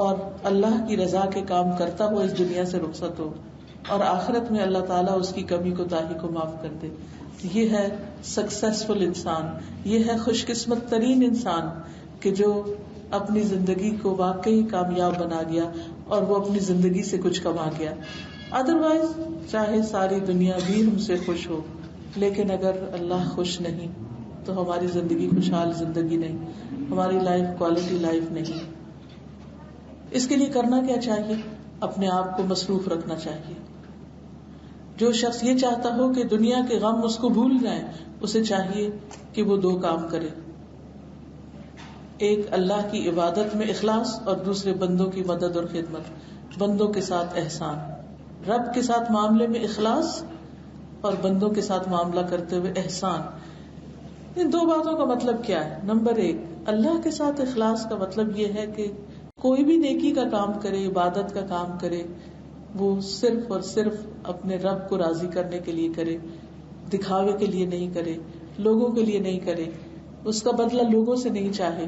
اور اللہ کی رضا کے کام کرتا ہوا اس دنیا سے رخصت ہو، اور آخرت میں اللہ تعالیٰ اس کی کمی کوتاہی کو معاف کر دے. یہ ہے سکسیسفل انسان، یہ ہے خوش قسمت ترین انسان کہ جو اپنی زندگی کو واقعی کامیاب بنا گیا اور وہ اپنی زندگی سے کچھ کما گیا. ادروائز چاہے ساری دنیا بھی ہم سے خوش ہو، لیکن اگر اللہ خوش نہیں تو ہماری زندگی خوشحال زندگی نہیں، ہماری لائف کوالٹی لائف نہیں. اس کے لیے کرنا کیا چاہیے؟ اپنے آپ کو مصروف رکھنا چاہیے. جو شخص یہ چاہتا ہو کہ دنیا کے غم اس کو بھول جائیں، اسے چاہیے کہ وہ دو کام کرے. ایک اللہ کی عبادت میں اخلاص، اور دوسرے بندوں کی مدد اور خدمت، بندوں کے ساتھ احسان. رب کے ساتھ معاملے میں اخلاص اور بندوں کے ساتھ معاملہ کرتے ہوئے احسان. ان دو باتوں کا مطلب کیا ہے؟ نمبر ایک، اللہ کے ساتھ اخلاص کا مطلب یہ ہے کہ کوئی بھی نیکی کا کام کرے، عبادت کا کام کرے، وہ صرف اور صرف اپنے رب کو راضی کرنے کے لیے کرے، دکھاوے کے لیے نہیں کرے، لوگوں کے لیے نہیں کرے، اس کا بدلہ لوگوں سے نہیں چاہے.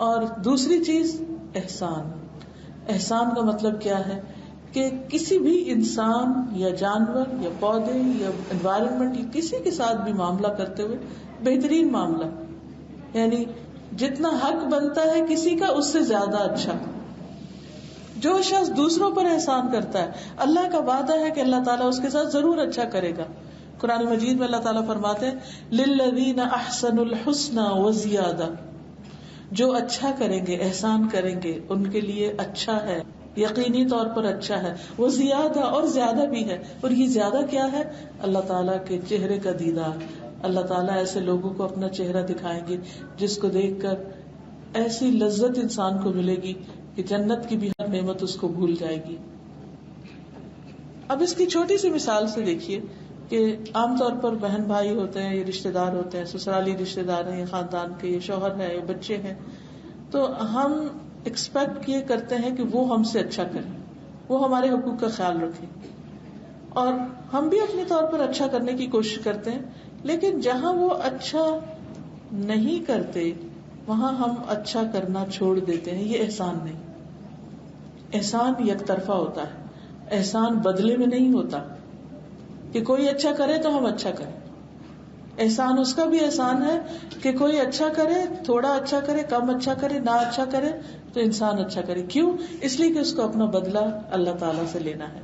اور دوسری چیز احسان. احسان کا مطلب کیا ہے کہ کسی بھی انسان یا جانور یا پودے یا انوائرمنٹ یا کسی کے ساتھ بھی معاملہ کرتے ہوئے بہترین معاملہ، یعنی جتنا حق بنتا ہے کسی کا اس سے زیادہ اچھا. جو شخص دوسروں پر احسان کرتا ہے، اللہ کا وعدہ ہے کہ اللہ تعالیٰ اس کے ساتھ ضرور اچھا کرے گا. قرآن مجید میں اللہ تعالیٰ فرماتے ہیں للذین احسنوا الحسنى وزیادہ، جو اچھا کریں گے، احسان کریں گے، ان کے لیے اچھا ہے، یقینی طور پر اچھا ہے، وہ زیادہ اور زیادہ بھی ہے. اور یہ زیادہ کیا ہے؟ اللہ تعالیٰ کے چہرے کا دیدار. اللہ تعالیٰ ایسے لوگوں کو اپنا چہرہ دکھائیں گے جس کو دیکھ کر ایسی لذت انسان کو ملے گی کہ جنت کی بھی ہر نعمت اس کو بھول جائے گی. اب اس کی چھوٹی سی مثال سے دیکھیے کہ عام طور پر بہن بھائی ہوتے ہیں، یہ رشتہ دار ہوتے ہیں، سسرالی رشتہ دار ہیں، یہ خاندان کے، یہ شوہر ہے، یہ بچے ہیں، تو ہم ایکسپیکٹ یہ کرتے ہیں کہ وہ ہم سے اچھا کریں، وہ ہمارے حقوق کا خیال رکھیں، اور ہم بھی اپنے طور پر اچھا کرنے کی کوشش کرتے ہیں. لیکن جہاں وہ اچھا نہیں کرتے وہاں ہم اچھا کرنا چھوڑ دیتے ہیں. یہ احسان نہیں. احسان یک طرفہ ہوتا ہے، احسان بدلے میں نہیں ہوتا کہ کوئی اچھا کرے تو ہم اچھا کریں. احسان اس کا بھی احسان ہے کہ کوئی اچھا کرے، تھوڑا اچھا کرے، کم اچھا کرے، نہ اچھا کرے تو انسان اچھا کرے. کیوں؟ اس لیے کہ اس کو اپنا بدلہ اللہ تعالی سے لینا ہے.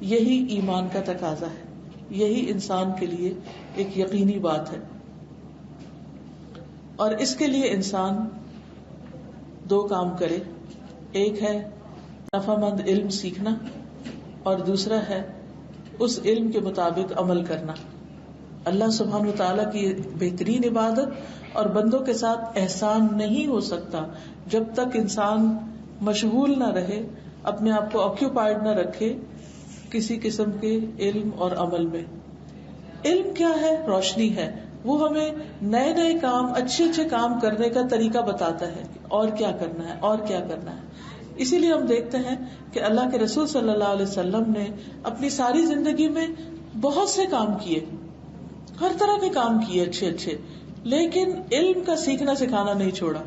یہی ایمان کا تقاضا ہے، یہی انسان کے لیے ایک یقینی بات ہے. اور اس کے لیے انسان دو کام کرے. ایک ہے نفع مند علم سیکھنا، اور دوسرا ہے اس علم کے مطابق عمل کرنا. اللہ سبحانہ وتعالیٰ کی بہترین عبادت اور بندوں کے ساتھ احسان نہیں ہو سکتا جب تک انسان مشغول نہ رہے، اپنے آپ کو آکیوپائڈ نہ رکھے کسی قسم کے علم اور عمل میں. علم کیا ہے؟ روشنی ہے. وہ ہمیں نئے نئے کام، اچھے اچھے کام کرنے کا طریقہ بتاتا ہے، اور کیا کرنا ہے اور کیا کرنا ہے. اسی لیے ہم دیکھتے ہیں کہ اللہ کے رسول صلی اللہ علیہ وسلم نے اپنی ساری زندگی میں بہت سے کام کیے، ہر طرح کے کام کیے اچھے اچھے، لیکن علم کا سیکھنا سکھانا نہیں چھوڑا.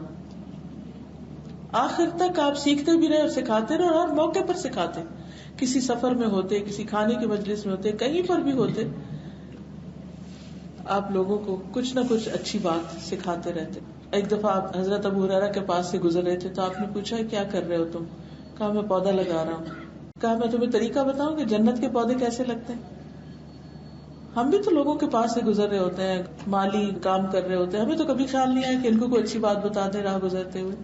آخر تک آپ سیکھتے بھی رہے اور سکھاتے رہے، اور ہر موقع پر سکھاتے. کسی سفر میں ہوتے، کسی کھانے کی مجلس میں ہوتے، کہیں پر بھی ہوتے، آپ لوگوں کو کچھ نہ کچھ اچھی بات سکھاتے رہتے. ایک دفعہ آپ حضرت ابو ہریرہ کے پاس سے گزر رہے تھے تو آپ نے پوچھا کیا کر رہے ہو تم؟ کہا میں پودا لگا رہا ہوں. کہا میں تمہیں طریقہ بتاؤں کہ جنت کے پودے کیسے لگتے ہیں. ہم بھی تو لوگوں کے پاس سے گزر رہے ہوتے ہیں، مالی کام کر رہے ہوتے ہیں، ہمیں تو کبھی خیال نہیں آیا کہ ان کو کوئی اچھی بات بتا دیں راہ گزرتے ہوئے،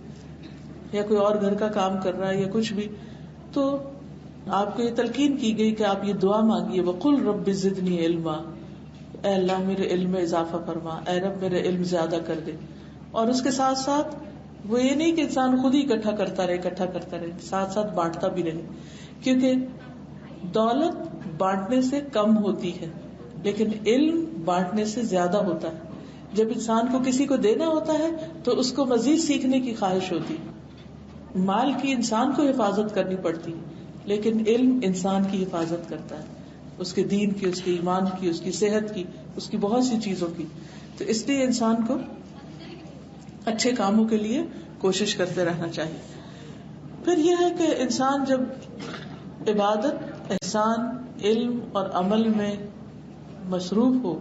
یا کوئی اور گھر کا کام کر رہا ہے یا کچھ بھی. تو آپ کو یہ تلقین کی گئی کہ آپ یہ دعا مانگیے وقل رب زدنی علما، اے اللہ میرے علم میں اضافہ فرما، اے رب میرے علم زیادہ کر دے. اور اس کے ساتھ ساتھ وہ یہ نہیں کہ انسان خود ہی اکٹھا کرتا رہے، ساتھ ساتھ بانٹتا بھی رہے، کیونکہ دولت بانٹنے سے کم ہوتی ہے لیکن علم بانٹنے سے زیادہ ہوتا ہے. جب انسان کو کسی کو دینا ہوتا ہے تو اس کو مزید سیکھنے کی خواہش ہوتی. مال کی انسان کو حفاظت کرنی پڑتی لیکن علم انسان کی حفاظت کرتا ہے، اس کے دین کی، اس کے ایمان کی، اس کی صحت کی، اس کی بہت سی چیزوں کی. تو اس لیے انسان کو اچھے کاموں کے لیے کوشش کرتے رہنا چاہیے. پھر یہ ہے کہ انسان جب عبادت، احسان، علم اور عمل میں مصروف ہو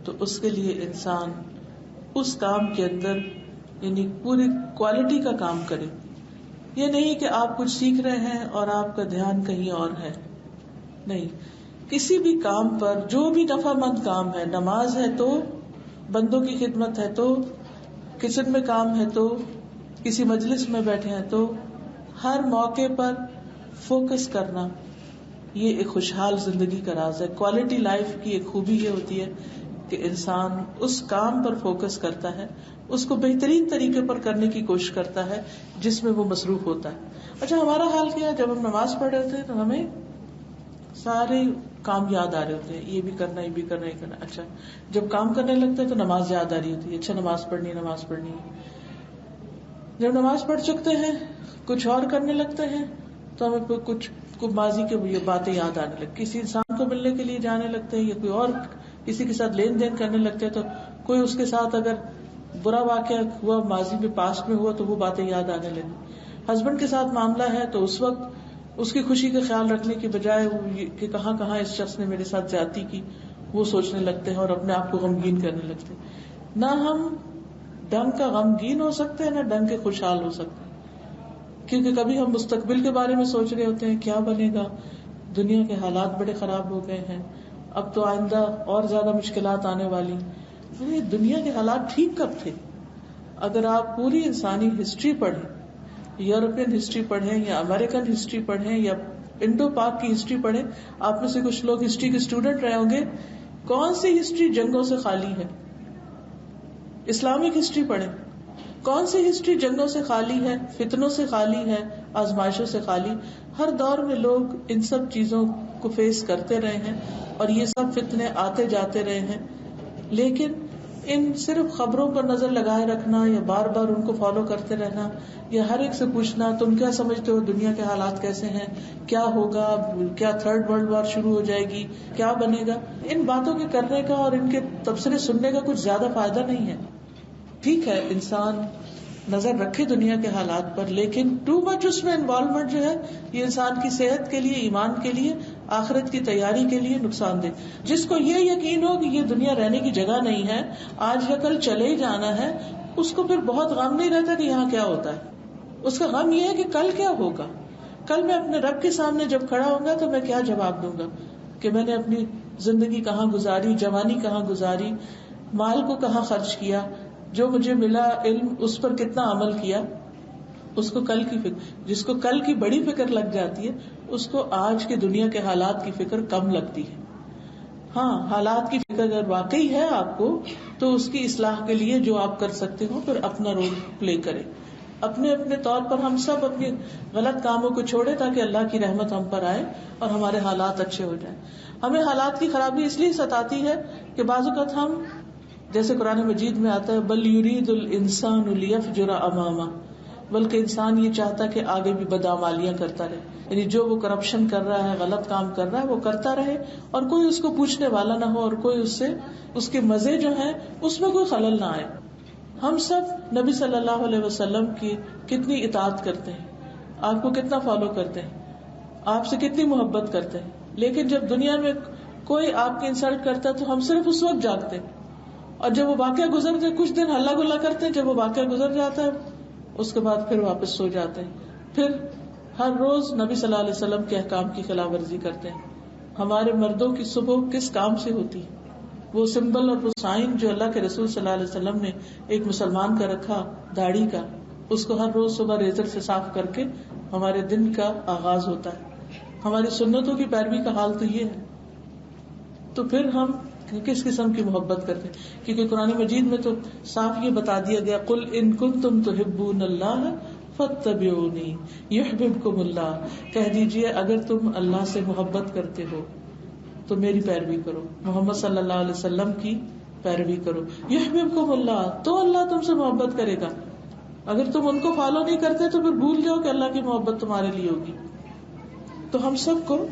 تو اس کے لیے انسان اس کام کے اندر یعنی پوری کوالٹی کا کام کرے. یہ نہیں کہ آپ کچھ سیکھ رہے ہیں اور آپ کا دھیان کہیں اور ہے. نہیں، کسی بھی کام پر جو بھی نفع مند کام ہے، نماز ہے تو، بندوں کی خدمت ہے تو، کچن میں کام ہے تو، کسی مجلس میں بیٹھے ہیں تو، ہر موقع پر فوکس کرنا یہ ایک خوشحال زندگی کا راز ہے. کوالٹی لائف کی ایک خوبی یہ ہوتی ہے کہ انسان اس کام پر فوکس کرتا ہے، اس کو بہترین طریقے پر کرنے کی کوشش کرتا ہے جس میں وہ مصروف ہوتا ہے. اچھا، ہمارا حال کیا، جب ہم نماز پڑھ رہے ہوتے ہیں تو ہمیں سارے کام یاد آ رہے ہوتے ہیں، یہ بھی کرنا، یہ بھی کرنا، یہ کرنا. اچھا، جب کام کرنے لگتے ہیں تو نماز یاد آ رہی ہوتی ہے، اچھا نماز پڑھنی ہے. جب نماز پڑھ چکتے ہیں کچھ اور کرنے لگتے ہیں تو ہمیں کچھ ماضی کے باتیں یاد آنے لگتی. کسی انسان کو ملنے کے لیے جانے لگتے ہیں یا کوئی اور کسی کے ساتھ لین دین کرنے لگتے ہیں تو کوئی اس کے ساتھ اگر برا واقعہ ہوا ماضی میں، پاسٹ میں ہوا تو وہ باتیں یاد آنے لگی. ہسبینڈ کے ساتھ معاملہ ہے تو اس وقت اس کی خوشی کا خیال رکھنے کی بجائے کہ کہاں کہاں اس شخص نے میرے ساتھ زیادتی کی وہ سوچنے لگتے ہیں اور اپنے آپ کو غمگین کرنے لگتے ہیں. نہ ہم ڈنگ کا غمگین ہو سکتے ہیں نہ ڈنگ کے خوشحال ہو سکتے ہیں، کیونکہ کبھی ہم مستقبل کے بارے میں سوچ رہے ہوتے ہیں کیا بنے گا، دنیا کے حالات بڑے خراب ہو گئے ہیں، اب تو آئندہ اور زیادہ مشکلات آنے والی. دنیا کے حالات ٹھیک کب تھے؟ اگر آپ پوری انسانی ہسٹری پڑھیں، یورپین ہسٹری پڑھیں یا امریکن ہسٹری پڑھیں یا انڈو پاک کی ہسٹری پڑھیں، آپ میں سے کچھ لوگ ہسٹری کے اسٹوڈنٹ رہے ہوں گے، کون سی ہسٹری جنگوں سے خالی ہے؟ اسلامک ہسٹری پڑھیں، کون سی ہسٹری جنگوں سے خالی ہے، فتنوں سے خالی ہے، آزمائشوں سے خالی؟ ہر دور میں لوگ ان سب چیزوں کو فیس کرتے رہے ہیں اور یہ سب فتنے آتے جاتے رہے ہیں. لیکن ان صرف خبروں پر نظر لگائے رکھنا یا بار بار ان کو فالو کرتے رہنا یا ہر ایک سے پوچھنا تم کیا سمجھتے ہو، دنیا کے حالات کیسے ہیں، کیا ہوگا، کیا تھرڈ ورلڈ وار شروع ہو جائے گی، کیا بنے گا، ان باتوں کے کرنے کا اور ان کے تبصرے سننے کا کچھ زیادہ فائدہ نہیں ہے. ٹھیک ہے انسان نظر رکھے دنیا کے حالات پر، لیکن ٹو مچ اس میں انوالومنٹ جو ہے یہ انسان کی صحت کے لیے، ایمان کے لیے، آخرت کی تیاری کے لیے نقصان دہ. جس کو یہ یقین ہو کہ یہ دنیا رہنے کی جگہ نہیں ہے، آج یا کل چلے ہی جانا ہے، اس کو پھر بہت غم نہیں رہتا کہ یہاں کیا ہوتا ہے. اس کا غم یہ ہے کہ کل کیا ہوگا، کل میں اپنے رب کے سامنے جب کھڑا ہوں گا تو میں کیا جواب دوں گا کہ میں نے اپنی زندگی کہاں گزاری، جوانی کہاں گزاری، مال کو کہاں خرچ کیا، جو مجھے ملا علم اس پر کتنا عمل کیا. اس کو کل کی فکر، جس کو کل کی بڑی فکر لگ جاتی ہے اس کو آج کے دنیا کے حالات کی فکر کم لگتی ہے. ہاں، حالات کی فکر اگر واقعی ہے آپ کو تو اس کی اصلاح کے لیے جو آپ کر سکتے ہو پھر اپنا رول پلے کریں. اپنے اپنے طور پر ہم سب اپنے غلط کاموں کو چھوڑیں تاکہ اللہ کی رحمت ہم پر آئے اور ہمارے حالات اچھے ہو جائیں. ہمیں حالات کی خرابی اس لیے ستاتی ہے کہ بعض اوقات ہم، جیسے قرآن مجید میں آتا ہے بل یرید الانسان لیفجر امامہ، بلکہ انسان یہ چاہتا کہ آگے بھی بدعمالیاں کرتا رہے، یعنی جو وہ کرپشن کر رہا ہے، غلط کام کر رہا ہے وہ کرتا رہے اور کوئی اس کو پوچھنے والا نہ ہو اور کوئی اس سے اس کے مزے جو ہیں اس میں کوئی خلل نہ آئے. ہم سب نبی صلی اللہ علیہ وسلم کی کتنی اطاعت کرتے ہیں، آپ کو کتنا فالو کرتے ہیں، آپ سے کتنی محبت کرتے ہیں، لیکن جب دنیا میں کوئی آپ کی انسلٹ کرتا ہے تو ہم صرف اس وقت جاگتے ہیں اور جب وہ واقعہ گزر جائے کچھ دن ہلا گلا کرتے ہیں، جب وہ واقعہ گزر جاتا ہے اس کے بعد پھر واپس سو جاتے ہیں. پھر ہر روز نبی صلی اللہ علیہ وسلم کے احکام کی خلاف ورزی کرتے ہیں. ہمارے مردوں کی صبح کس کام سے ہوتی ہے؟ وہ سمبل اور وہ سائن جو اللہ کے رسول صلی اللہ علیہ وسلم نے ایک مسلمان کا رکھا داڑھی کا، اس کو ہر روز صبح ریزر سے صاف کر کے ہمارے دن کا آغاز ہوتا ہے. ہماری سنتوں کی پیروی کا حال تو یہ ہے. تو پھر ہم کس قسم کی محبت کرتے ہیں. کیونکہ قرآن مجید میں تو صاف یہ بتا دیا گیا قل ان کنتم تحبون اللہ فاتبعونی یحببکم اللہ. کہہ دیجئے اگر تم اللہ سے محبت کرتے ہو تو میری پیروی کرو, محمد صلی اللہ علیہ وسلم کی پیروی کرو. یحببکم اللہ, تو اللہ تم سے محبت کرے گا. اگر تم ان کو فالو نہیں کرتے تو پھر بھول جاؤ کہ اللہ کی محبت تمہارے لیے ہوگی. تو ہم سب کو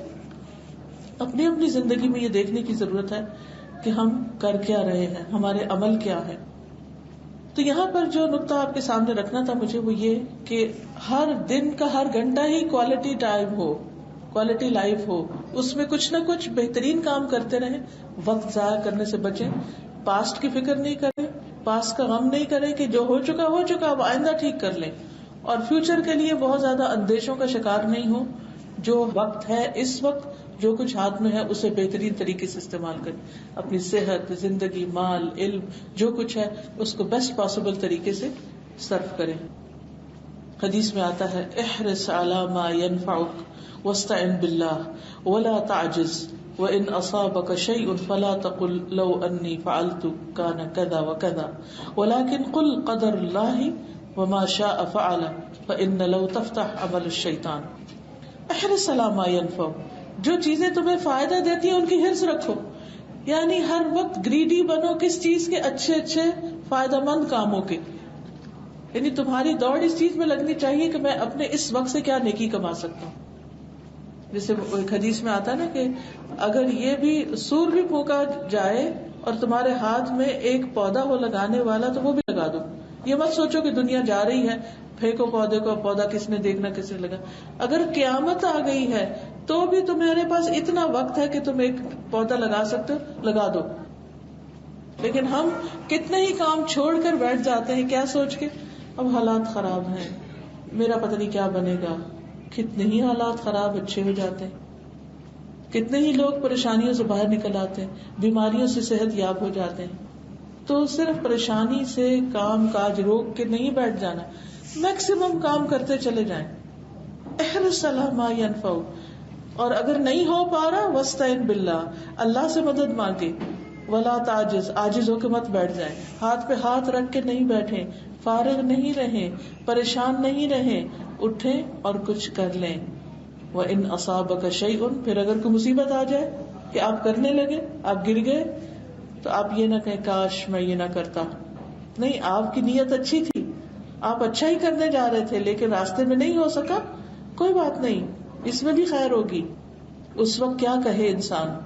اپنی اپنی زندگی میں یہ دیکھنے کی ضرورت ہے کہ ہم کر کیا رہے ہیں, ہمارے عمل کیا ہے. تو یہاں پر جو نقطہ آپ کے سامنے رکھنا تھا مجھے وہ یہ کہ ہر دن کا ہر گھنٹہ ہی کوالٹی ٹائم ہو, کوالٹی لائف ہو, اس میں کچھ نہ کچھ بہترین کام کرتے رہیں. وقت ضائع کرنے سے بچیں, پاسٹ کی فکر نہیں کریں, پاسٹ کا غم نہیں کریں کہ جو ہو چکا اب آئندہ ٹھیک کر لیں, اور فیوچر کے لیے بہت زیادہ اندیشوں کا شکار نہیں ہو. جو وقت ہے اس وقت جو کچھ ہاتھ میں ہے اسے بہترین طریقے سے استعمال کریں. اپنی صحت, زندگی, مال, علم جو کچھ ہے اس کو بیسٹ پاسبل طریقے سے صرف کریں. حدیث میں آتا ہے احرص علی ما ينفعك واستعن بالله ولا تعجز وان اصابك شيء فلا تقل لو اني فعلت كان كذا وكذا ولكن قل قدر الله وما شاء فعل فان لو تفتح عمل الشيطان. احرص علی ما ينفعك, جو چیزیں تمہیں فائدہ دیتی ہیں ان کی حرص رکھو. یعنی ہر وقت گریڈی بنو کس چیز کے, اچھے اچھے فائدہ مند کاموں کے. یعنی تمہاری دوڑ اس چیز میں لگنی چاہیے کہ میں اپنے اس وقت سے کیا نیکی کما سکتا ہوں. جیسے ایک حدیث میں آتا ہے نا کہ اگر یہ بھی سور بھی پھونکا جائے اور تمہارے ہاتھ میں ایک پودا ہو لگانے والا تو وہ بھی لگا دو. یہ مت سوچو کہ دنیا جا رہی ہے, پھینکو پودے کو, پودا کس نے دیکھنا کس نے لگا. اگر قیامت آ گئی ہے تو بھی تمہارے پاس اتنا وقت ہے کہ تم ایک پودا لگا سکتے ہو, لگا دو. لیکن ہم کتنے ہی کام چھوڑ کر بیٹھ جاتے ہیں کیا سوچ کے اب حالات خراب ہیں, میرا پتہ نہیں کیا بنے گا. کتنے ہی حالات خراب اچھے ہو جاتے ہیں, کتنے ہی لوگ پریشانیوں سے باہر نکل آتے ہیں, بیماریوں سے صحت یاب ہو جاتے ہیں. تو صرف پریشانی سے کام کاج روک کے نہیں بیٹھ جانا, میکسیمم کام کرتے چلے جائیں. احرص علی ما ينفعك, اور اگر نہیں ہو پا رہا واستعن باللہ, اللہ سے مدد مانگے. ولا تعجز, عاجز ہو کے مت بیٹھ جائیں, ہاتھ پہ ہاتھ رکھ کے نہیں بیٹھیں, فارغ نہیں رہیں, پریشان نہیں رہیں, اٹھیں اور کچھ کر لیں. وَإِنْ أَصَابَكَ شَيْءٌ, پھر اگر کوئی مصیبت آ جائے کہ آپ کرنے لگے, آپ گر گئے, تو آپ یہ نہ کہیں کاش میں یہ نہ کرتا. نہیں, آپ کی نیت اچھی تھی, آپ اچھا ہی کرنے جا رہے تھے, لیکن راستے میں نہیں ہو سکا, کوئی بات نہیں, اس میں بھی خیر ہوگی. اس وقت کیا کہے انسان.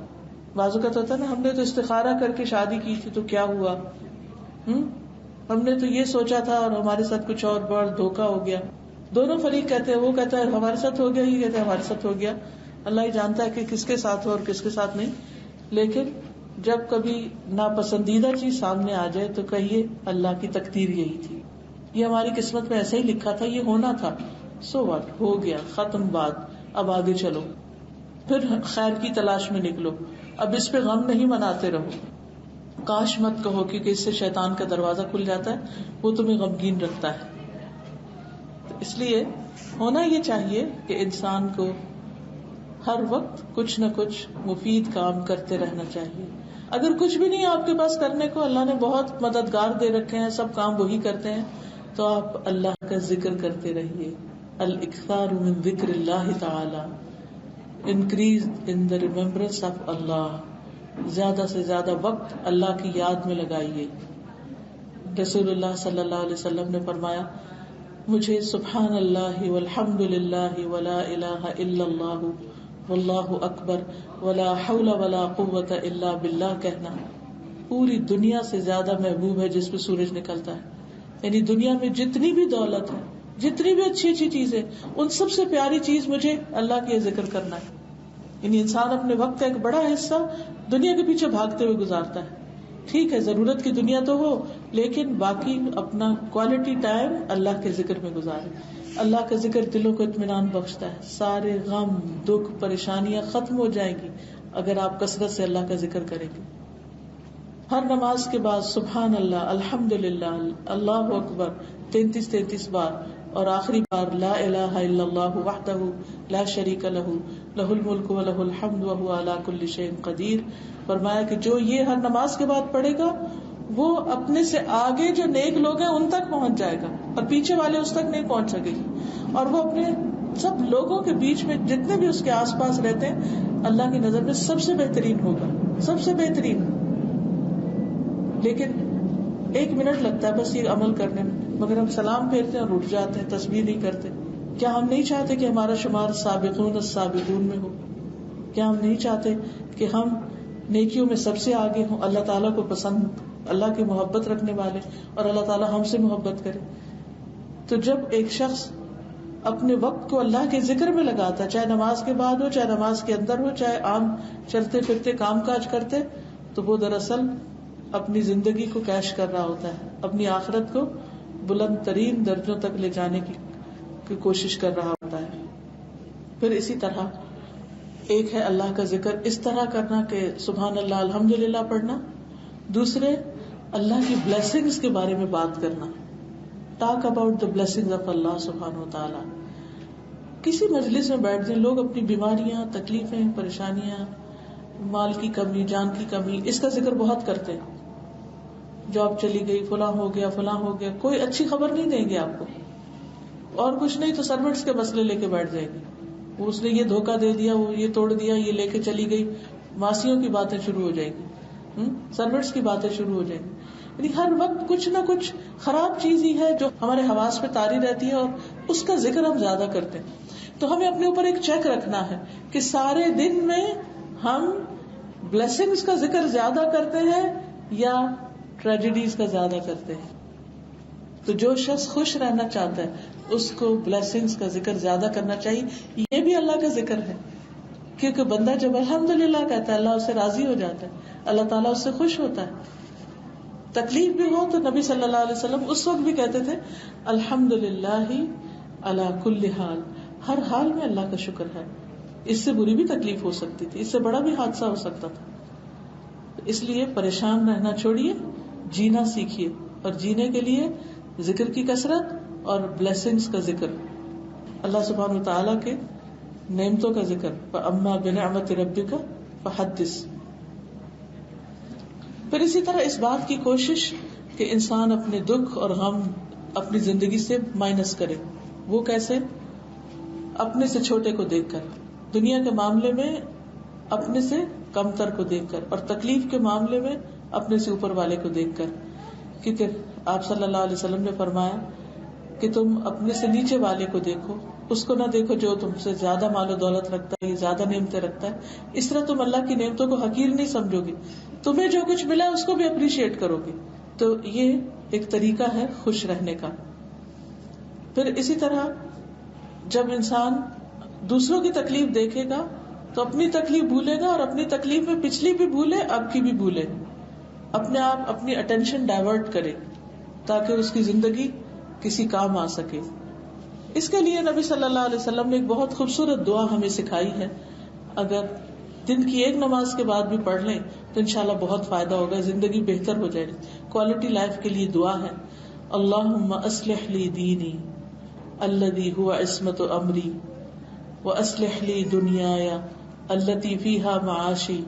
بعض اوقات ہوتا ہے نا, ہم نے تو استخارہ کر کے شادی کی تھی تو کیا ہوا, ہم نے تو یہ سوچا تھا اور ہمارے ساتھ کچھ اور بڑا دھوکا ہو گیا. دونوں فریق کہتے ہیں, وہ کہتا ہے ہمارے ساتھ ہو گیا, یہ کہتا ہے ہمارے ساتھ ہو گیا. اللہ ہی جانتا ہے کہ کس کے ساتھ ہو اور کس کے ساتھ نہیں. لیکن جب کبھی ناپسندیدہ چیز سامنے آ جائے تو کہیے اللہ کی تقدیر یہی تھی, یہ ہماری قسمت میں ایسا ہی لکھا تھا, یہ ہونا تھا, سو واٹ, ہو گیا, ختم بات, اب آگے چلو, پھر خیر کی تلاش میں نکلو. اب اس پہ غم نہیں مناتے رہو, کاش مت کہو, کیونکہ اس سے شیطان کا دروازہ کھل جاتا ہے, وہ تمہیں غمگین رکھتا ہے. تو اس لیے ہونا یہ چاہیے کہ انسان کو ہر وقت کچھ نہ کچھ مفید کام کرتے رہنا چاہیے. اگر کچھ بھی نہیں آپ کے پاس کرنے کو, اللہ نے بہت مددگار دے رکھے ہیں, سب کام وہی کرتے ہیں, تو آپ اللہ کا ذکر کرتے رہیے. الاکثار من ذکر اللہ تعالی, increase in the remembrance of Allah, زیادہ سے زیادہ وقت اللہ کی یاد میں لگائیے. رسول اللہ صلی اللہ علیہ وسلم نے فرمایا, مجھے سبحان اللہ والحمد للہ ولا الہ الا اللہ واللہ اکبر ولا حول ولا قوة الا باللہ کہنا پوری دنیا سے زیادہ محبوب ہے جس پہ سورج نکلتا ہے. یعنی دنیا میں جتنی بھی دولت ہے, جتنی بھی اچھی اچھی چیزیں, ان سب سے پیاری چیز مجھے اللہ کے ذکر کرنا ہے. یعنی انسان اپنے وقت کا ایک بڑا حصہ دنیا کے پیچھے بھاگتے ہوئے گزارتا ہے. ٹھیک ہے, ضرورت کی دنیا تو ہو, لیکن باقی اپنا کوالٹی ٹائم اللہ کے ذکر میں گزارے. اللہ کا ذکر دلوں کو اطمینان بخشتا ہے, سارے غم, دکھ, پریشانیاں ختم ہو جائیں گی اگر آپ کثرت سے اللہ کا ذکر کریں گے. ہر نماز کے بعد سبحان اللہ, الحمد للہ, اللہ اکبر 33 بار اور آخری بار لا الہ الا اللہ وحدہ لا شریک لہ لہ الملک و لہ الحمد وہو علی کل شیء قدیر. فرمایا کہ جو یہ ہر نماز کے بعد پڑھے گا وہ اپنے سے آگے جو نیک لوگ ہیں ان تک پہنچ جائے گا اور پیچھے والے اس تک نہیں پہنچ سکے گی, اور وہ اپنے سب لوگوں کے بیچ میں جتنے بھی اس کے آس پاس رہتے ہیں اللہ کی نظر میں سب سے بہترین ہوگا, سب سے بہترین. لیکن 1 منٹ لگتا ہے بس یہ عمل کرنے میں, مگر ہم سلام پھیرتے ہیں اور اٹھ جاتے ہیں, تسبیح نہیں کرتے. کیا ہم نہیں چاہتے کہ ہمارا شمار سابقون السابقون میں ہو؟ کیا ہم نہیں چاہتے کہ ہم نیکیوں میں سب سے آگے ہوں, اللہ تعالیٰ کو پسند, اللہ کی محبت رکھنے والے, اور اللہ تعالیٰ ہم سے محبت کرے؟ تو جب ایک شخص اپنے وقت کو اللہ کے ذکر میں لگاتا ہے, چاہے نماز کے بعد ہو, چاہے نماز کے اندر ہو, چاہے عام چلتے پھرتے کام کاج کرتے, تو وہ دراصل اپنی زندگی کو کیش کر رہا ہوتا ہے, اپنی آخرت کو بلند ترین درجوں تک لے جانے کی کوشش کر رہا ہوتا ہے. پھر اسی طرح ایک ہے اللہ کا ذکر اس طرح کرنا کہ سبحان اللہ الحمدللہ پڑھنا, دوسرے اللہ کی بلیسنگز کے بارے میں بات کرنا, talk about the blessings of Allah سبحانہ و تعالی. کسی مجلس میں بیٹھ جائیں, لوگ اپنی بیماریاں, تکلیفیں, پریشانیاں, مال کی کمی, جان کی کمی, اس کا ذکر بہت کرتے ہیں. جاب چلی گئی, فلاں ہو گیا, فلاں ہو گیا, کوئی اچھی خبر نہیں دیں گے آپ کو, اور کچھ نہیں تو سروٹس کے مسئلے لے کے بیٹھ جائیں گے. وہ اس نے یہ دھوکہ دے دیا, وہ یہ توڑ دیا, یہ لے کے چلی گئی, ماسیوں کی باتیں شروع ہو جائیں گی, سروٹس کی باتیں شروع ہو جائیں گی. یعنی ہر وقت کچھ نہ کچھ خراب چیز ہی ہے جو ہمارے حواس پہ طاری رہتی ہے, اور اس کا ذکر ہم زیادہ کرتے ہیں. تو ہمیں اپنے اوپر ایک چیک رکھنا ہے کہ سارے دن میں ہم بلیسنگز کا ذکر زیادہ کرتے ہیں یا ٹریجڈیز کا زیادہ کرتے ہیں. تو جو شخص خوش رہنا چاہتا ہے اس کو بلیسنگز کا ذکر زیادہ کرنا چاہیے. یہ بھی اللہ کا ذکر ہے, کیونکہ بندہ جب الحمدللہ کہتا ہے اللہ اس سے راضی ہو جاتا ہے, اللہ تعالیٰ اس سے خوش ہوتا ہے. تکلیف بھی ہو تو نبی صلی اللہ علیہ وسلم اس وقت بھی کہتے تھے الحمدللہ علی کل حال, ہر حال میں اللہ کا شکر ہے. اس سے بری بھی تکلیف ہو سکتی تھی, اس سے بڑا بھی حادثہ ہو سکتا تھا. اس لیے پریشان رہنا چھوڑیے, جینا سیکھیے, اور جینے کے لیے ذکر کی کثرت اور بلیسنگز کا ذکر, اللہ سبحانہ و تعالیٰ کے نعمتوں کا ذکر. فَأَمَّا بِنِعْمَةِ رَبِّكَ فَحَدِّثْ. پھر اسی طرح اس بات کی کوشش کہ انسان اپنے دکھ اور غم اپنی زندگی سے مائنس کرے. وہ کیسے؟ اپنے سے چھوٹے کو دیکھ کر, دنیا کے معاملے میں اپنے سے کم تر کو دیکھ کر, اور تکلیف کے معاملے میں اپنے سے اوپر والے کو دیکھ کر. کیونکہ آپ صلی اللہ علیہ وسلم نے فرمایا کہ تم اپنے سے نیچے والے کو دیکھو, اس کو نہ دیکھو جو تم سے زیادہ مال و دولت رکھتا ہے, زیادہ نعمتیں رکھتا ہے. اس طرح تم اللہ کی نعمتوں کو حقیر نہیں سمجھو گے, تمہیں جو کچھ ملا اس کو بھی اپریشیٹ کرو گے. تو یہ ایک طریقہ ہے خوش رہنے کا. پھر اسی طرح جب انسان دوسروں کی تکلیف دیکھے گا تو اپنی تکلیف بھولے گا, اور اپنی تکلیف میں پچھلی بھی بھولے, اب کی بھی بھولے, اپنے آپ اپنی اٹینشن ڈائیورٹ کرے تاکہ اس کی زندگی کسی کام آ سکے. اس کے لیے نبی صلی اللہ علیہ وسلم نے ایک بہت خوبصورت دعا ہمیں سکھائی ہے. اگر دن کی ایک نماز کے بعد بھی پڑھ لیں تو انشاءاللہ بہت فائدہ ہوگا, زندگی بہتر ہو جائے گی. کوالٹی لائف کے لیے دعا ہے, اللہم اصلح لی دینی الذی هو عصمت امری واصلح لی دنیایا التی فیہا معاشی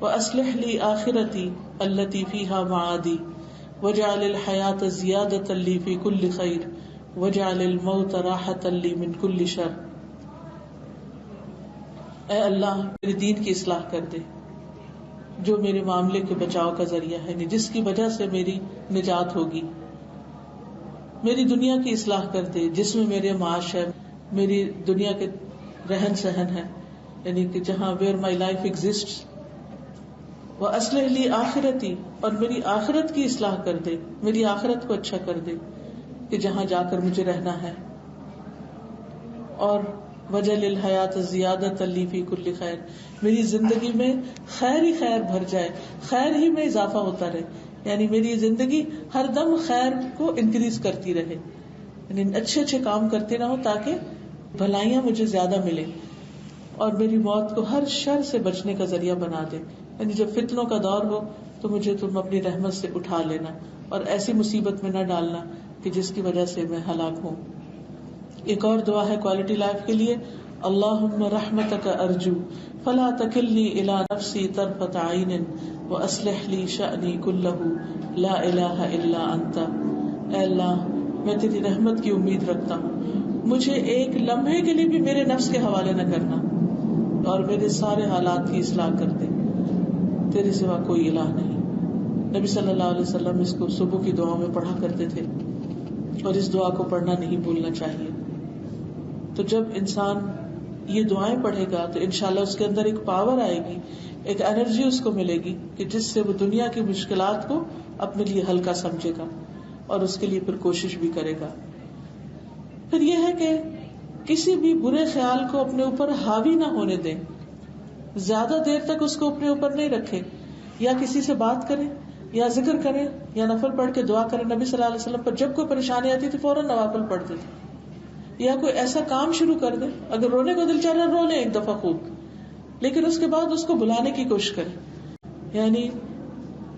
واصلح لی آخرتی التی فیہا معادی واجعل الحیاۃ زیادۃ لی فی کل خیر واجعل الموت راحۃ لی من کل شر. اے اللہ میرے دین کی اصلاح کر دے جو میرے معاملے کے بچاؤ کا ذریعہ ہے, جس کی وجہ سے میری نجات ہوگی. میری دنیا کی اصلاح کر دے جس میں میرے معاش ہے, میری دنیا کے رہن سہن ہے, یعنی کہ جہاں ویئر مائی لائف ایگزسٹس. وَأَصْلِحْ لِي آخرتی, اور میری آخرت کی اصلاح کر دے, میری آخرت کو اچھا کر دے کہ جہاں جا کر مجھے رہنا ہے. اور وَجَعَلِ الْحَيَاةَ زِيَادَةً لِّي فِي كُلِّ خَيْرٍ, میری زندگی میں خیر ہی خیر بھر جائے, خیر ہی میں اضافہ ہوتا رہے, یعنی میری زندگی ہر دم خیر کو انکریز کرتی رہے, یعنی اچھے اچھے کام کرتے رہو تاکہ بھلائیاں مجھے زیادہ ملیں, اور میری موت کو ہر شر سے بچنے کا ذریعہ بنا دے. یعنی جب فتنوں کا دور ہو تو مجھے تم اپنی رحمت سے اٹھا لینا, اور ایسی مصیبت میں نہ ڈالنا کہ جس کی وجہ سے میں ہلاک ہوں. ایک اور دعا ہے کوالٹی لائف کے لیے، اللہم رحمتک ارجو فلا تکلنی الی نفسی طرفۃ عین واصلح لی شأنی کلہ لا الہ الا انت۔ اے اللہ میں تیری رحمت کی امید رکھتا ہوں، مجھے ایک لمحے کے لیے بھی میرے نفس کے حوالے نہ کرنا، اور میرے سارے حالات کی اصلاح کر دے، تیرے سوا کوئی الہ نہیں۔ نبی صلی اللہ علیہ وسلم اس کو صبح کی دعا میں پڑھا کرتے تھے، اور اس دعا کو پڑھنا نہیں بھولنا چاہیے۔ تو جب انسان یہ دعائیں پڑھے گا تو انشاءاللہ اس کے اندر ایک پاور آئے گی، ایک انرجی اس کو ملے گی کہ جس سے وہ دنیا کی مشکلات کو اپنے لیے ہلکا سمجھے گا اور اس کے لیے پھر کوشش بھی کرے گا۔ پھر یہ ہے کہ کسی بھی برے خیال کو اپنے اوپر حاوی نہ ہونے دیں، زیادہ دیر تک اس کو اپنے اوپر نہیں رکھے، یا کسی سے بات کریں یا ذکر کریں یا نفل پڑھ کے دعا کریں۔ نبی صلی اللہ علیہ وسلم پر جب کوئی پریشانی آتی تھی فوراً نوافل پڑھتے تھے، یا کوئی ایسا کام شروع کر دیں، اگر رونے کو دل چاہ رہا رو لیں ایک دفعہ خوب، لیکن اس کے بعد اس کو بلانے کی کوشش کریں۔ یعنی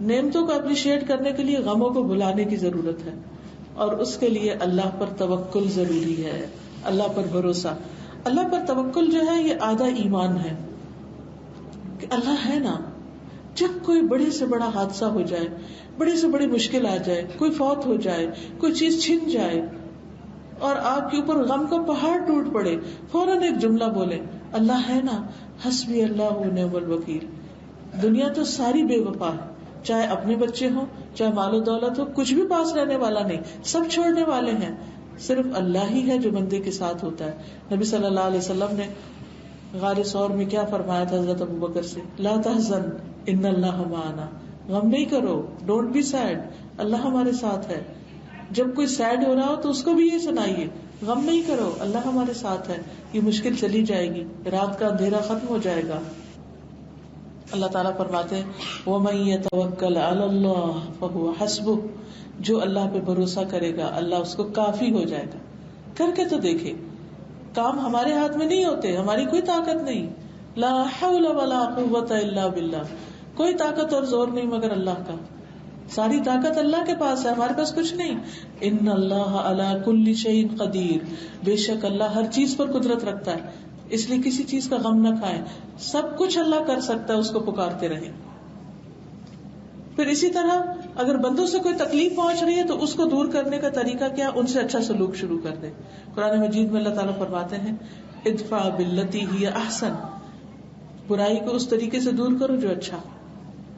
نعمتوں کو اپریشیٹ کرنے کے لیے غموں کو بلانے کی ضرورت ہے، اور اس کے لیے اللہ پر توکل ضروری ہے، اللہ پر بھروسہ۔ اللہ پر توکل جو ہے یہ آدھا ایمان ہے، کہ اللہ ہے نا، جب کوئی بڑے سے بڑا حادثہ ہو جائے، بڑے سے بڑی مشکل آ جائے، کوئی فوت ہو جائے، کوئی چیز چھن جائے اور آپ کے اوپر غم کا پہاڑ ٹوٹ پڑے، فوراً ایک جملہ بولے، اللہ ہے نا، حسبی اللہ و نعم الوکیل۔ دنیا تو ساری بے وفا ہے، چاہے اپنے بچے ہوں، چاہے مال و دولت ہو، کچھ بھی پاس رہنے والا نہیں، سب چھوڑنے والے ہیں، صرف اللہ ہی ہے جو بندے کے ساتھ ہوتا ہے۔ نبی صلی اللہ علیہ وسلم نے غار ثور میں کیا فرمایا تھا حضرت ابوبکر سے؟ لا تحزن ان اللہ معنا، غم نہیں کرو، ڈونٹ بی سیڈ، اللہ ہمارے ساتھ ہے۔ جب کوئی سیڈ ہو رہا ہو تو اس کو بھی یہ سنائیے، غم نہیں کرو، اللہ ہمارے ساتھ ہے، یہ مشکل چلی جائے گی، رات کا اندھیرا ختم ہو جائے گا۔ اللہ تعالیٰ فرماتے ہیں وَمَن يَتَوَكَّلْ عَلَى اللَّهِ فَهُوَ حَسْبُهُ، جو اللہ پہ بھروسہ کرے گا اللہ اس کو کافی ہو جائے گا۔ کر کے تو دیکھے، کام ہمارے ہاتھ میں نہیں ہوتے، ہماری کوئی طاقت نہیں، لا حول ولا قوة الا باللہ، کوئی طاقت اور زور نہیں مگر اللہ کا، ساری طاقت اللہ کے پاس ہے، ہمارے پاس کچھ نہیں۔ ان اللہ علی کل شیء قدیر، بے شک اللہ ہر چیز پر قدرت رکھتا ہے، اس لیے کسی چیز کا غم نہ کھائیں، سب کچھ اللہ کر سکتا ہے، اس کو پکارتے رہیں۔ پھر اسی طرح اگر بندوں سے کوئی تکلیف پہنچ رہی ہے تو اس کو دور کرنے کا طریقہ کیا؟ ان سے اچھا سلوک شروع کر دیں۔ قرآن مجید میں اللہ تعالیٰ فرماتے ہیں ادفع باللتی ہی احسن، برائی کو اس طریقے سے دور کرو جو اچھا،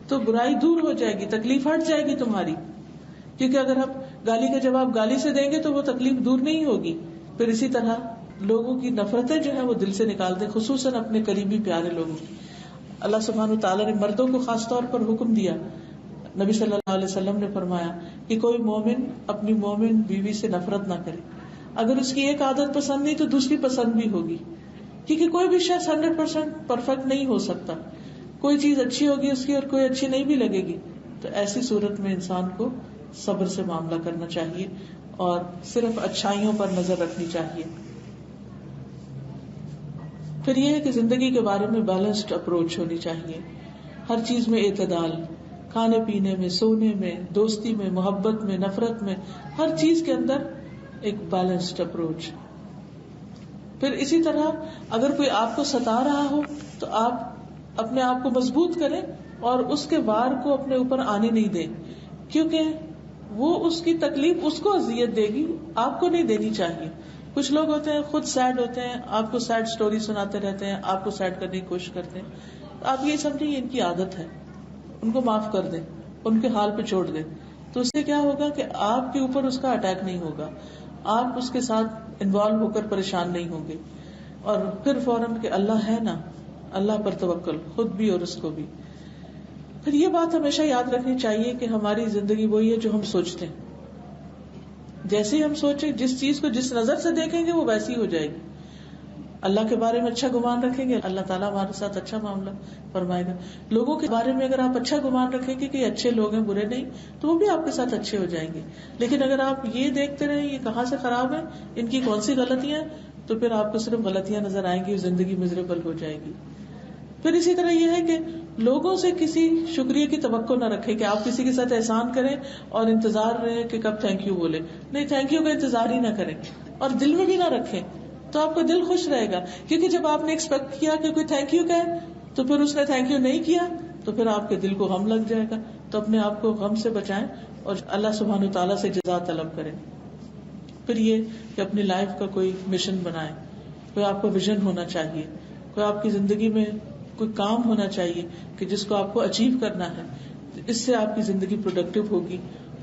تو برائی دور ہو جائے گی، تکلیف ہٹ جائے گی تمہاری، کیونکہ اگر آپ گالی کا جواب گالی سے دیں گے تو وہ تکلیف دور نہیں ہوگی۔ پھر اسی طرح لوگوں کی نفرتیں جو ہے وہ دل سے نکال دیں، خصوصاً اپنے قریبی پیارے لوگوں کی۔ اللہ سبحانہ وتعالیٰ نے مردوں کو خاص طور پر حکم دیا، نبی صلی اللہ علیہ وسلم نے فرمایا کہ کوئی مومن اپنی مومن بیوی سے نفرت نہ کرے، اگر اس کی ایک عادت پسند نہیں تو دوسری پسند بھی ہوگی، کیونکہ کوئی بھی شخص 100% پرفیکٹ نہیں ہو سکتا، کوئی چیز اچھی ہوگی اس کی اور کوئی اچھی نہیں بھی لگے گی، تو ایسی صورت میں انسان کو صبر سے معاملہ کرنا چاہیے اور صرف اچھائیوں پر نظر رکھنی چاہیے۔ پھر یہ ہے کہ زندگی کے بارے میں بیلنسڈ اپروچ ہونی چاہیے، ہر چیز میں اعتدال، کھانے پینے میں، سونے میں، دوستی میں، محبت میں، نفرت میں، ہر چیز کے اندر ایک بیلنسڈ اپروچ۔ پھر اسی طرح اگر کوئی آپ کو ستا رہا ہو تو آپ اپنے آپ کو مضبوط کریں اور اس کے وار کو اپنے اوپر آنے نہیں دیں، کیونکہ وہ اس کی تکلیف اس کو اذیت دے گی، آپ کو نہیں دینی چاہیے۔ کچھ لوگ ہوتے ہیں خود سیڈ ہوتے ہیں، آپ کو سیڈ سٹوری سناتے رہتے ہیں، آپ کو سیڈ کرنے کی کوشش کرتے ہیں، آپ یہ سمجھیں یہ ان کی عادت ہے، ان کو معاف کر دیں، ان کے حال پہ چھوڑ دیں، تو اس سے کیا ہوگا کہ آپ کے اوپر اس کا اٹیک نہیں ہوگا، آپ اس کے ساتھ انوالو ہو کر پریشان نہیں ہوں گے، اور پھر فوراً کہ اللہ ہے نا، اللہ پر توکل، خود بھی اور اس کو بھی۔ پھر یہ بات ہمیشہ یاد رکھنی چاہیے کہ ہماری زندگی وہی ہے جو ہم سوچتے ہیں، جیسے ہم سوچیں، جس چیز کو جس نظر سے دیکھیں گے وہ ویسی ہو جائے گی۔ اللہ کے بارے میں اچھا گمان رکھیں گے، اللہ تعالیٰ ہمارے ساتھ اچھا معاملہ فرمائے گا۔ لوگوں کے بارے میں اگر آپ اچھا گمان رکھیں گے کہ یہ اچھے لوگ ہیں، برے نہیں، تو وہ بھی آپ کے ساتھ اچھے ہو جائیں گے۔ لیکن اگر آپ یہ دیکھتے رہیں یہ کہاں سے خراب ہے، ان کی کون سی غلطیاں ہیں، تو پھر آپ کو صرف غلطیاں نظر آئیں گی، زندگی مزریبل ہو جائے گی۔ پھر اسی طرح یہ ہے کہ لوگوں سے کسی شکریہ کی توقع نہ رکھیں کہ آپ کسی کے ساتھ احسان کریں اور انتظار رہے کہ کب تھینک یو بولے، نہیں، تھینک یو کا انتظار ہی نہ کریں، اور دل میں بھی نہ رکھیں تو آپ کا دل خوش رہے گا. کیونکہ جب آپ نے ایکسپیکٹ کیا کہ کوئی تھینک یو کہے تو پھر اس نے تھینک یو نہیں کیا تو پھر آپ کے دل کو غم لگ جائے گا. تو اپنے آپ کو غم سے بچائیں اور اللہ سبحانہ وتعالیٰ سے جزا طلب کریں. پھر یہ کہ اپنی لائف کا کوئی مشن بنائیں, کوئی آپ کو ویژن ہونا چاہیے, کوئی آپ کی زندگی میں کوئی کام ہونا چاہیے کہ جس کو آپ کو اچیو کرنا ہے. اس سے آپ کی زندگی پروڈکٹیو ہوگی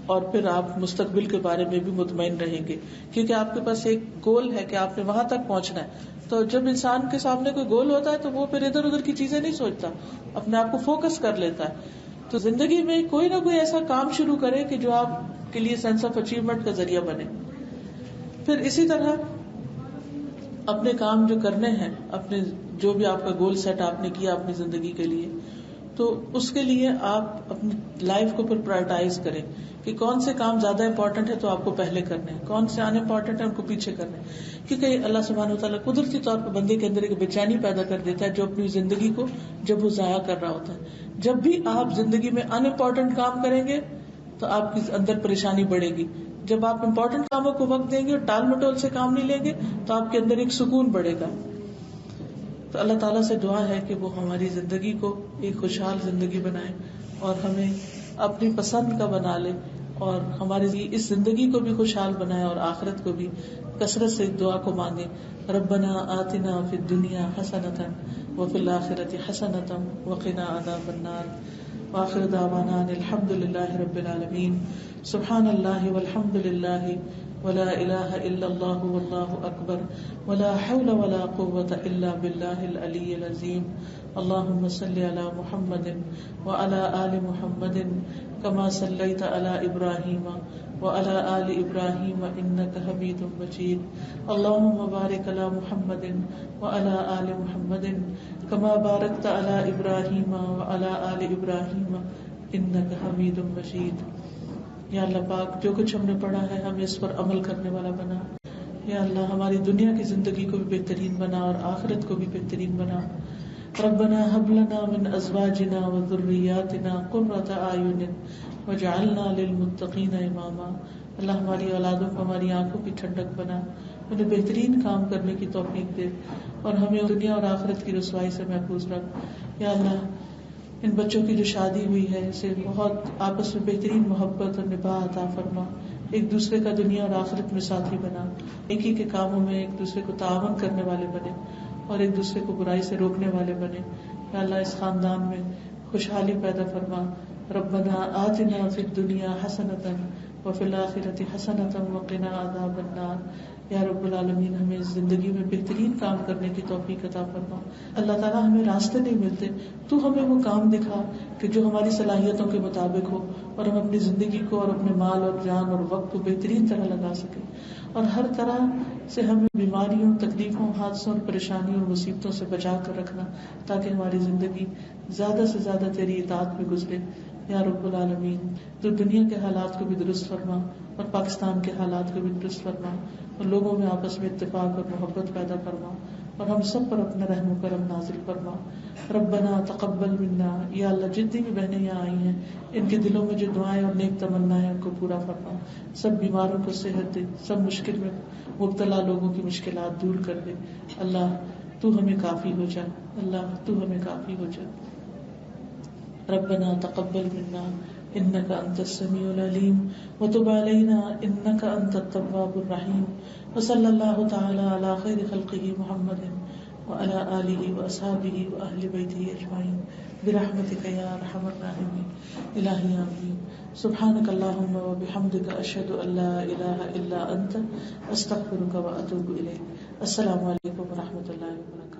اور پھر آپ مستقبل کے بارے میں بھی مطمئن رہیں گے, کیونکہ آپ کے پاس ایک گول ہے کہ آپ نے وہاں تک پہنچنا ہے. تو جب انسان کے سامنے کوئی گول ہوتا ہے تو وہ پھر ادھر ادھر کی چیزیں نہیں سوچتا, اپنے آپ کو فوکس کر لیتا ہے. تو زندگی میں کوئی نہ کوئی ایسا کام شروع کرے کہ جو آپ کے لیے سینس آف اچیومنٹ کا ذریعہ بنے. پھر اسی طرح اپنے کام جو کرنے ہیں, اپنے جو بھی آپ کا گول سیٹ آپ نے کیا اپنی زندگی کے لیے, تو اس کے لیے آپ اپنی لائف کو پھر پرائرٹائز کریں کہ کون سے کام زیادہ امپورٹنٹ ہے تو آپ کو پہلے کرنے ہیں, کون سے ان امپورٹنٹ ہے ان کو پیچھے کرنے ہیں. کیونکہ اللہ سبحانہ وتعالیٰ قدرتی طور پر بندے کے اندر ایک بے چینی پیدا کر دیتا ہے جو اپنی زندگی کو جب وہ ضائع کر رہا ہوتا ہے. جب بھی آپ زندگی میں ان امپورٹنٹ کام کریں گے تو آپ کے اندر پریشانی بڑھے گی. جب آپ امپورٹنٹ کاموں کو وقت دیں گے اور ٹال مٹول سے کام نہیں لیں گے تو آپ کے اندر ایک سکون بڑھے گا. تو اللہ تعالیٰ سے دعا ہے کہ وہ ہماری زندگی کو ایک خوشحال زندگی بنائے اور ہمیں اپنی پسند کا بنا لے, اور ہماری اس زندگی کو بھی خوشحال بنائے اور آخرت کو بھی. کثرت سے دعا کو مانگے, ربنا آتنا فی الدنیا حسنۃ وفی الآخرۃ حسنۃ وقنا عذاب النار. وآخر دعوانا الحمد للہ رب العالمین. سبحان اللہ والحمد للہ ولا الہ الا اللہ واللہ اکبر ولا حول ولا قوة الا باللہ العلی العظیم. اللہم صل علی محمد وعلی آل محمد کما صلیت علی ابراہیم وعلی آل ابراہیم انک حمید مجید. اللہم بارک علی محمد وعلی آل محمد کما بارکت علی ابراہیم وعلی آل ابراہیم انک حمید مجید. یا اللہ پاک, جو کچھ ہم نے پڑھا ہے ہمیں اس پر عمل کرنے والا بنا. یا اللہ ہماری دنیا کی زندگی کو بھی بہترین بنا اور آخرت کو بھی بہترین بنا. ربنا هب لنا من ازواجنا وذرياتنا قرة اعين واجعلنا للمتقين اماما. اللہ ہماری اولادوں کو ہماری آنکھوں کی ٹھنڈک بنا, انہیں بہترین کام کرنے کی توفیق دے اور ہمیں دنیا اور آخرت کی رسوائی سے محفوظ رکھ. یا اللہ ان بچوں کی جو شادی ہوئی ہے اسے بہت آپس میں بہترین محبت اور نباہ عطا فرما, ایک دوسرے کا دنیا اور آخرت میں ساتھی بنا, ایک ہی کے کاموں میں ایک دوسرے کو تعاون کرنے والے بنے اور ایک دوسرے کو برائی سے روکنے والے بنے. یا اللہ اس خاندان میں خوشحالی پیدا فرما. ربنا آتنا فی الدنیا حسنۃ وفی الآخرۃ حسنۃ وقنا عذاب النار. یا رب العالمین ہمیں اس زندگی میں بہترین کام کرنے کی توفیق عطا فرما. اللہ تعالیٰ ہمیں راستے نہیں ملتے, تو ہمیں وہ کام دکھا کہ جو ہماری صلاحیتوں کے مطابق ہو اور ہم اپنی زندگی کو اور اپنے مال اور جان اور وقت کو بہترین طرح لگا سکیں, اور ہر طرح سے ہمیں بیماریوں, تکلیفوں, حادثوں اور پریشانیوں اور مصیبتوں سے بچا کر رکھنا تاکہ ہماری زندگی زیادہ سے زیادہ تیری اطاعت میں گزرے. یا رب العالمین تو دنیا کے حالات کو بھی درست فرما اور پاکستان کے حالات کو بھی درست فرما اور لوگوں میں آپس میں اتفاق اور محبت پیدا فرما اور ہم سب پر اپنا رحم و کرم نازل فرما. ربنا تقبل منا. یا اللہ جتنی بھی بہنیں یہاں آئی ہیں ان کے دلوں میں جو دعائیں اور نیک تمنا ہے ان کو پورا فرما. سب بیماروں کو صحت دے, سب مشکل میں مبتلا لوگوں کی مشکلات دور کر دے. اللہ تو ہمیں کافی ہو جا, اللہ تو ہمیں کافی ہو جا. ربنا تقبل منا انك انت السميع العليم وتب علينا انك انت التواب الرحيم. وصلى الله تعالى على خير خلقه محمد وعلى اله واصحابه واهل بيته اجمعين برحمتك يا ارحم الراحمين. الہی آمین. سبحانك اللهم وبحمدك اشهد ان لا اله الا انت استغفرك واتوب اليك. السلام علیکم ورحمۃ اللہ وبرکاتہ.